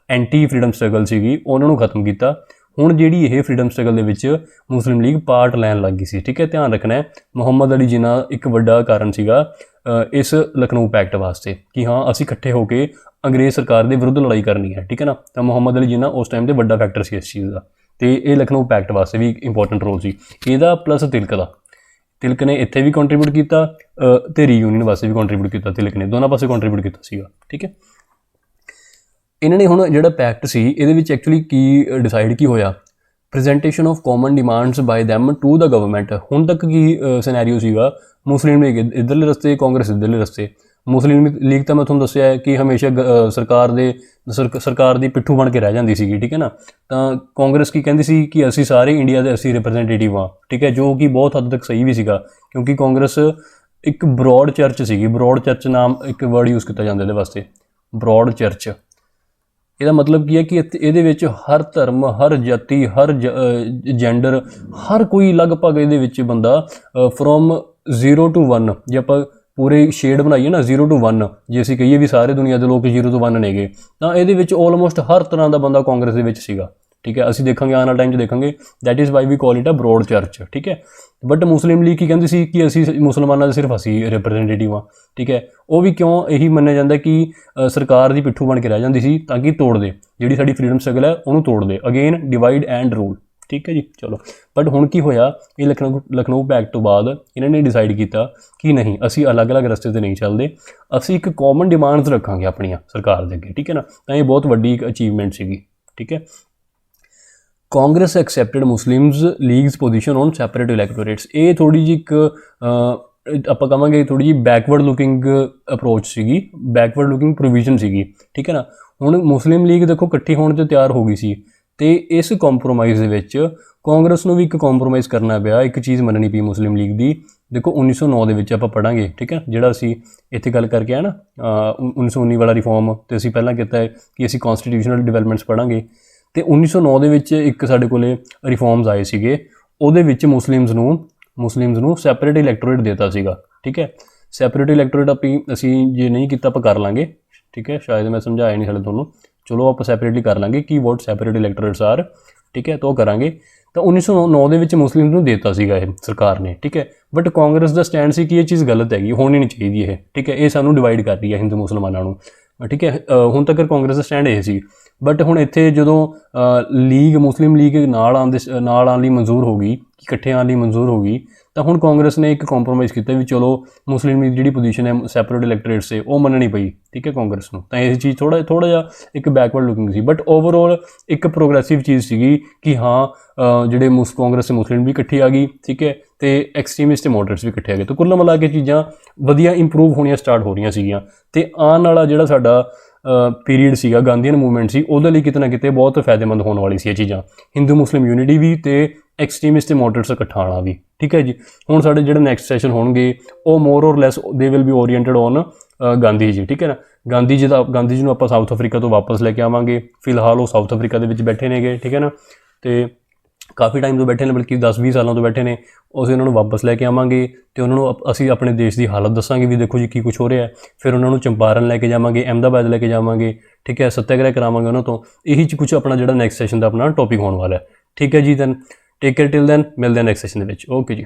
S1: ਐਂਟੀ ਫਰੀडम ਸਟਰਗਲ ਸੀਗੀ, ਉਹਨਾਂ ਨੂੰ ਖਤਮ ਕੀਤਾ। ਹੁਣ ਜਿਹੜੀ ਇਹ ਫਰੀडम ਸਟਰਗਲ ਦੇ ਵਿੱਚ ਮੁਸਲਿਮ ਲੀਗ ਪਾਰਟ ਲੈਣ ਲੱਗ ਗਈ ਸੀ, ਠੀਕ ਹੈ। ਧਿਆਨ ਰੱਖਣਾ ਹੈ, ਮੁਹੰਮਦ ਅਲੀ ਜਿੰਨਾ ਇੱਕ ਵੱਡਾ ਕਾਰਨ ਸੀਗਾ ਇਸ ਲਖਨਊ ਪੈਕਟ ਵਾਸਤੇ ਕਿ ਹਾਂ ਅਸੀਂ ਇਕੱਠੇ ਹੋ ਕੇ ਅੰਗਰੇਜ਼ ਸਰਕਾਰ ਦੇ ਵਿਰੁੱਧ ਲੜਾਈ ਕਰਨੀ ਹੈ, ਠੀਕ ਹੈ ਨਾ। ਤਾਂ ਮੁਹੰਮਦ ਅਲੀ ਜਿੰਨਾ ਉਸ ਟਾਈਮ 'ਤੇ ਵੱਡਾ ਫੈਕਟਰ ਸੀ ਇਸ ਚੀਜ਼ ਦਾ, ਅਤੇ ਇਹ ਲਖਨਊ ਪੈਕਟ ਵਾਸਤੇ ਵੀ ਇੰਪੋਰਟੈਂਟ ਰੋਲ ਸੀ ਇਹਦਾ, ਪਲੱਸ ਤਿਲਕ ਦਾ। ਤਿਲਕ ਨੇ ਇੱਥੇ ਵੀ ਕੰਟਰੀਬਿਊਟ ਕੀਤਾ ਅਤੇ ਰੀਯੂਨੀਅਨ ਵਾਸਤੇ ਵੀ ਕੰਟਰੀਬਿਊਟ ਕੀਤਾ, ਤਿਲਕ ਨੇ ਦੋਨਾਂ ਪਾਸੇ ਕੰਟਰੀਬਿਊਟ ਕੀਤਾ ਸੀਗਾ, ਠੀਕ ਹੈ। ਇਹਨਾਂ ਨੇ ਹੁਣ ਜਿਹੜਾ ਪੈਕਟ ਸੀ ਇਹਦੇ ਵਿੱਚ ਐਕਚੁਅਲੀ ਕੀ ਡਿਸਾਈਡ ਕੀ ਹੋਇਆ, presentation of common demands by them to the government. ਹੁਣ ਤੱਕ ਕੀ ਸਿਨੈਰੀਓ ਸੀਗਾ, ਮੁਸਲਿਮ ਲੀਗ ਇੱਧਰਲੇ ਰਸਤੇ, ਕਾਂਗਰਸ ਇੱਧਰਲੇ ਰਸਤੇ। ਮੁਸਲਿਮ ਲੀਗ ਤਾਂ ਮੈਂ ਤੁਹਾਨੂੰ ਦੱਸਿਆ ਹੈ ਕਿ ਹਮੇਸ਼ਾ ਸਰਕਾਰ ਦੀ ਪਿੱਠੂ ਬਣ ਕੇ ਰਹਿ ਜਾਂਦੀ ਸੀਗੀ, ਠੀਕ ਹੈ ਨਾ। ਤਾਂ ਕਾਂਗਰਸ ਕੀ ਕਹਿੰਦੀ ਸੀ ਕਿ ਅਸੀਂ ਸਾਰੇ ਇੰਡੀਆ ਦੇ ਅਸੀਂ ਰਿਪਰੈਜ਼ੈਂਟੇਟਿਵ ਹਾਂ, ਠੀਕ ਹੈ, ਜੋ ਕਿ ਬਹੁਤ ਹੱਦ ਤੱਕ ਸਹੀ ਵੀ ਸੀਗਾ, ਕਿਉਂਕਿ ਕਾਂਗਰਸ ਇੱਕ ਬਰੋਡ ਚਰਚ ਸੀਗੀ। ਬਰੋਡ ਚਰਚ ਨਾਮ ਇੱਕ ਵਰਡ ਯੂਜ਼ ਕੀਤਾ ਜਾਂਦਾ ਇਹਦੇ ਵਾਸਤੇ, ਬਰੋਡ ਚਰਚ। ਇਹਦਾ ਮਤਲਬ ਕੀ ਹੈ ਕਿ ਇਹਦੇ ਵਿੱਚ ਹਰ ਧਰਮ, ਹਰ ਜਾਤੀ, ਹਰ ਜੈਂਡਰ, ਹਰ ਕੋਈ ਲਗਭਗ ਇਹਦੇ ਵਿੱਚ ਬੰਦਾ ਫਰੋਮ 0 to 1, ਜੇ ਆਪਾਂ ਪੂਰੇ ਸ਼ੇਡ ਬਣਾਈਏ ਨਾ 0 to 1, ਜੇ ਅਸੀਂ ਕਹੀਏ ਵੀ ਸਾਰੇ ਦੁਨੀਆ ਦੇ ਲੋਕ 0 to 1 ਨੇਗੇ, ਤਾਂ ਇਹਦੇ ਵਿੱਚ ਆਲਮੋਸਟ ਹਰ ਤਰ੍ਹਾਂ ਦਾ ਬੰਦਾ ਕਾਂਗਰਸ ਦੇ ਵਿੱਚ ਸੀਗਾ, ਠੀਕ ਹੈ। ਅਸੀਂ ਦੇਖਾਂਗੇ ਆਉਣ ਵਾਲੇ ਟਾਈਮ 'ਚ ਦੇਖਾਂਗੇ, that is why we call it a broad church, ਠੀਕ ਹੈ। ਬਟ ਮੁਸਲਿਮ ਲੀਗ ਕੀ ਕਹਿੰਦੀ ਸੀ ਕਿ ਅਸੀਂ ਮੁਸਲਮਾਨਾਂ ਦੇ ਸਿਰਫ ਅਸੀਂ ਰਿਪਰੈਜ਼ੈਂਟੇਟਿਵ ਹਾਂ, ਠੀਕ ਹੈ। ਉਹ ਵੀ ਕਿਉਂ ਇਹੀ ਮੰਨਿਆ ਜਾਂਦਾ ਕਿ ਸਰਕਾਰ ਦੀ ਪਿੱਠੂ ਬਣ ਕੇ ਰਹਿ ਜਾਂਦੀ ਸੀ ਤਾਂ ਕਿ ਤੋੜ ਦੇ, ਜਿਹੜੀ ਸਾਡੀ ਫਰੀडम ਸਟਰਗਲ ਹੈ ਉਹਨੂੰ ਤੋੜ ਦੇ, ਅਗੇਨ ਡਿਵਾਈਡ ਐਂਡ ਰੂਲ, ਠੀਕ ਹੈ ਜੀ। ਚਲੋ, ਬਟ ਹੁਣ ਕੀ ਹੋਇਆ, ਇਹ ਲਖਨਊ ਪੈਕਟ ਤੋਂ ਬਾਅਦ ਇਹਨਾਂ ਨੇ ਡਿਸਾਈਡ ਕੀਤਾ ਕਿ ਨਹੀਂ, ਅਸੀਂ ਅਲੱਗ-ਅਲੱਗ ਰਸਤੇ 'ਤੇ ਨਹੀਂ ਚੱਲਦੇ, ਅਸੀਂ ਇੱਕ ਕਾਮਨ ਡਿਮਾਂਡਸ ਰੱਖਾਂਗੇ ਆਪਣੀਆਂ ਸਰਕਾਰ ਦੇ ਅੱਗੇ, ਠੀਕ ਹੈ ਨਾ। ਤਾਂ ਇਹ ਬਹੁਤ ਵੱਡੀ ਇੱਕ ਅਚੀਵਮੈਂਟ ਸੀਗੀ, ਠੀਕ ਹੈ। Congress accepted Muslims League's position on separate electorates. ਇਹ ਥੋੜ੍ਹੀ ਜਿਹੀ ਇੱਕ ਆਪਾਂ ਕਹਾਂਗੇ ਥੋੜੀ ਜਿਹੀ ਬੈਕਵਰਡ ਲੁਕਿੰਗ ਅਪਰੋਚ ਸੀਗੀ, ਬੈਕਵਰਡ ਲੁਕਿੰਗ ਪ੍ਰੋਵੀਜ਼ਨ ਸੀਗੀ, ਠੀਕ ਹੈ ਨਾ। ਹੁਣ ਮੁਸਲਿਮ ਲੀਗ ਦੇਖੋ ਇਕੱਠੀ ਹੋਣ 'ਤੇ ਤਿਆਰ ਹੋ ਗਈ ਸੀ, ਤੇ ਇਸ ਕੰਪਰੋਮਾਈਜ਼ ਦੇ ਵਿੱਚ ਕਾਂਗਰਸ ਨੂੰ ਵੀ ਇੱਕ ਕੰਪਰੋਮਾਈਜ਼ ਕਰਨਾ ਪਿਆ, ਇੱਕ ਚੀਜ਼ ਮੰਨਣੀ ਪਈ ਮੁਸਲਿਮ ਲੀਗ ਦੀ। ਦੇਖੋ 1909 ਦੇ ਵਿੱਚ ਆਪਾਂ ਪੜ੍ਹਾਂਗੇ, ਠੀਕ ਹੈ, ਜਿਹੜਾ ਅਸੀਂ ਇੱਥੇ ਗੱਲ ਕਰਕੇ ਆ ਨਾ 1919 ਵਾਲਾ ਰਿਫਾਰਮ, ਤੇ ਅਸੀਂ ਪਹਿਲਾਂ ਕੀਤਾ ਹੈ ਕਿ ਅਸੀਂ ਕਨਸਟੀਟਿਊਸ਼ਨਲ ਡਿਵੈਲਪਮੈਂਟਸ ਪੜ੍ਹਾਂਗੇ, ਤੇ 1909 ਦੇ ਵਿੱਚ ਇੱਕ ਸਾਡੇ ਕੋਲੇ ਰਿਫਾਰਮਸ ਆਏ ਸੀਗੇ, ਉਹਦੇ ਵਿੱਚ ਮੁਸਲਿਮਸ ਨੂੰ ਸੈਪਰੇਟ ਇਲੈਕਟੋਰੇਟ ਦਿੱਤਾ ਸੀਗਾ, ਠੀਕ ਹੈ। ਸੈਪਰੇਟ ਇਲੈਕਟੋਰੇਟ ਅਸੀਂ ਜੇ ਨਹੀਂ ਕੀਤਾ ਆਪਾਂ ਕਰ ਲਾਂਗੇ, ਠੀਕ ਹੈ, ਸ਼ਾਇਦ ਮੈਂ ਸਮਝਾਇਆ ਨਹੀਂ ਹਾਲੇ ਤੁਹਾਨੂੰ, ਚਲੋ ਆਪਾਂ ਸੈਪਰੇਟਲੀ ਕਰ ਲਾਂਗੇ ਕਿ ਵਾਟ ਸੈਪਰੇਟ ਇਲੈਕਟੋਰੇਟਸ ਆਰ, ਠੀਕ ਹੈ, ਤਾਂ ਉਹ ਕਰਾਂਗੇ। ਤਾਂ 1909 ਦੇ ਵਿੱਚ ਮੁਸਲਿਮ ਨੂੰ ਦਿੱਤਾ ਸੀਗਾ ਇਹ ਸਰਕਾਰ ਨੇ, ਠੀਕ ਹੈ। ਬਟ ਕਾਂਗਰਸ ਦਾ ਸਟੈਂਡ ਸੀ ਕਿ ਇਹ ਚੀਜ਼ ਗਲਤ ਹੈਗੀ, ਹੋਣੀ ਨਹੀਂ ਚਾਹੀਦੀ ਇਹ, ਠੀਕ ਹੈ, ਇਹ ਸਾਨੂੰ ਡਿਵਾਈਡ ਕਰ ਰਹੀ ਹੈ ਹਿੰਦੂ ਮੁਸਲਮਾਨਾਂ ਨੂੰ, ਠੀਕ ਹੈ। ਹੁਣ ਤੱਕ ਕਾਂਗਰਸ ਦਾ ਸਟੈਂਡ ਇਹ ਸੀ। ਬਟ ਹੁਣ ਇੱਥੇ ਜਦੋਂ ਮੁਸਲਿਮ ਲੀਗ ਨਾਲ ਆਉਣ ਲਈ ਮਨਜ਼ੂਰ ਹੋ ਗਈ, ਇਕੱਠੇ ਆਉਣ ਲਈ ਮਨਜ਼ੂਰ ਹੋ ਗਈ, ਤਾਂ ਹੁਣ ਕਾਂਗਰਸ ਨੇ ਇੱਕ ਕੰਪਰੋਮਾਈਜ਼ ਕੀਤਾ ਵੀ ਚਲੋ ਮੁਸਲਿਮ ਲੀਗ ਜਿਹੜੀ ਪੋਜੀਸ਼ਨ ਹੈ ਸੈਪਰੇਟ ਇਲੈਕਟੋਰੇਟਸ ਹੈ ਉਹ ਮੰਨਣੀ ਪਈ, ਠੀਕ ਹੈ, ਕਾਂਗਰਸ ਨੂੰ। ਤਾਂ ਇਹ ਚੀਜ਼ ਥੋੜ੍ਹਾ ਜਿਹਾ ਇੱਕ backward looking C, but overall ਇੱਕ ਪ੍ਰੋਗਰੈਸਿਵ ਚੀਜ਼ ਸੀਗੀ ਕਿ ਹਾਂ ਜਿਹੜੇ ਕਾਂਗਰਸ ਤੇ ਮੁਸਲਿਮ ਵੀ ਇਕੱਠੀ ਆ ਗਈ, ਠੀਕ ਹੈ, ਤੇ ਐਕਸਟ੍ਰੀਮਿਸਟ ਤੇ ਮੋਡਰੇਟਸ ਵੀ ਇਕੱਠੇ ਆ ਗਏ। ਤਾਂ ਕੁੱਲ ਮਿਲਾ ਕੇ ਚੀਜ਼ਾਂ ਵਧੀਆ ਇੰਪਰੂਵ ਹੋਣੀਆਂ ਸਟਾਰਟ ਹੋ ਰਹੀਆਂ ਸੀਗੀਆਂ, ਤੇ ਆਉਣ ਵਾਲਾ ਜਿਹੜਾ ਸਾਡਾ ਪੀਰੀਅਡ ਸੀਗਾ, ਗਾਂਧੀਅਨ ਮੂਵਮੈਂਟ ਸੀ, ਉਹਦੇ ਲਈ ਕਿਤੇ ਨਾ ਕਿਤੇ ਬਹੁਤ ਫਾਇਦੇਮੰਦ ਹੋਣ ਵਾਲੀ ਸੀ ਇਹ ਚੀਜ਼ਾਂ, ਹਿੰਦੂ ਮੁਸਲਿਮ ਯੂਨਿਟੀ ਵੀ ਤੇ ਐਕਸਟ੍ਰੀਮਿਸਟ ਤੇ ਮੋਡਰੇਟਸ ਇਕੱਠਾ ਆਉਣਾ ਵੀ, ਠੀਕ ਹੈ ਜੀ। ਹੁਣ ਸਾਡੇ ਜਿਹੜੇ ਨੈਕਸਟ ਸੈਸ਼ਨ ਹੋਣਗੇ ਉਹ ਮੋਰ or less they will be oriented on Gandhi ji, ਠੀਕ ਹੈ ਨਾ। ਗਾਂਧੀ ਜੀ ਨੂੰ ਆਪਾਂ ਸਾਊਥ ਅਫਰੀਕਾ ਤੋਂ ਵਾਪਸ ਲੈ ਕੇ ਆਵਾਂਗੇ। ਫਿਲਹਾਲ ਉਹ ਸਾਊਥ ਅਫਰੀਕਾ ਦੇ ਵਿੱਚ ਬੈਠੇ ਨੇਗੇ, ਠੀਕ ਹੈ ਨਾ, ਤੇ ਕਾਫੀ ਟਾਈਮ ਤੋਂ ਬੈਠੇ ਨੇ, ਬਲਕਿ 10-20 ਸਾਲਾਂ ਤੋਂ ਬੈਠੇ ਨੇ। ਅਸੀਂ ਉਹਨਾਂ ਨੂੰ ਵਾਪਸ ਲੈ ਕੇ ਆਵਾਂਗੇ ਅਤੇ ਉਹਨਾਂ ਨੂੰ ਅਸੀਂ ਆਪਣੇ ਦੇਸ਼ ਦੀ ਹਾਲਤ ਦੱਸਾਂਗੇ ਵੀ ਦੇਖੋ ਜੀ ਕੀ ਕੁਛ ਹੋ ਰਿਹਾ। ਫਿਰ ਉਹਨਾਂ ਨੂੰ ਚੰਪਾਰਨ ਲੈ ਕੇ ਜਾਵਾਂਗੇ, ਅਹਿਮਦਾਬਾਦ ਲੈ ਕੇ ਜਾਵਾਂਗੇ, ਠੀਕ ਹੈ, ਸੱਤਿਆਗ੍ਰਹਿ ਕਰਾਵਾਂਗੇ ਉਹਨਾਂ ਤੋਂ। ਇਹੀ ਕੁਛ ਆਪਣਾ ਜਿਹੜਾ ਨੈਕਸਟ ਸੈਸ਼ਨ ਦਾ ਆਪਣਾ ਟੌਪਿਕ ਹੋਣ ਵਾਲਾ ਹੈ, ਠੀਕ ਹੈ ਜੀ। Then take care till then, ਮਿਲਦੇ ਹਾਂ ਨੈਕਸਟ ਸੈਸ਼ਨ ਦੇ ਵਿੱਚ। ਓਕੇ ਜੀ।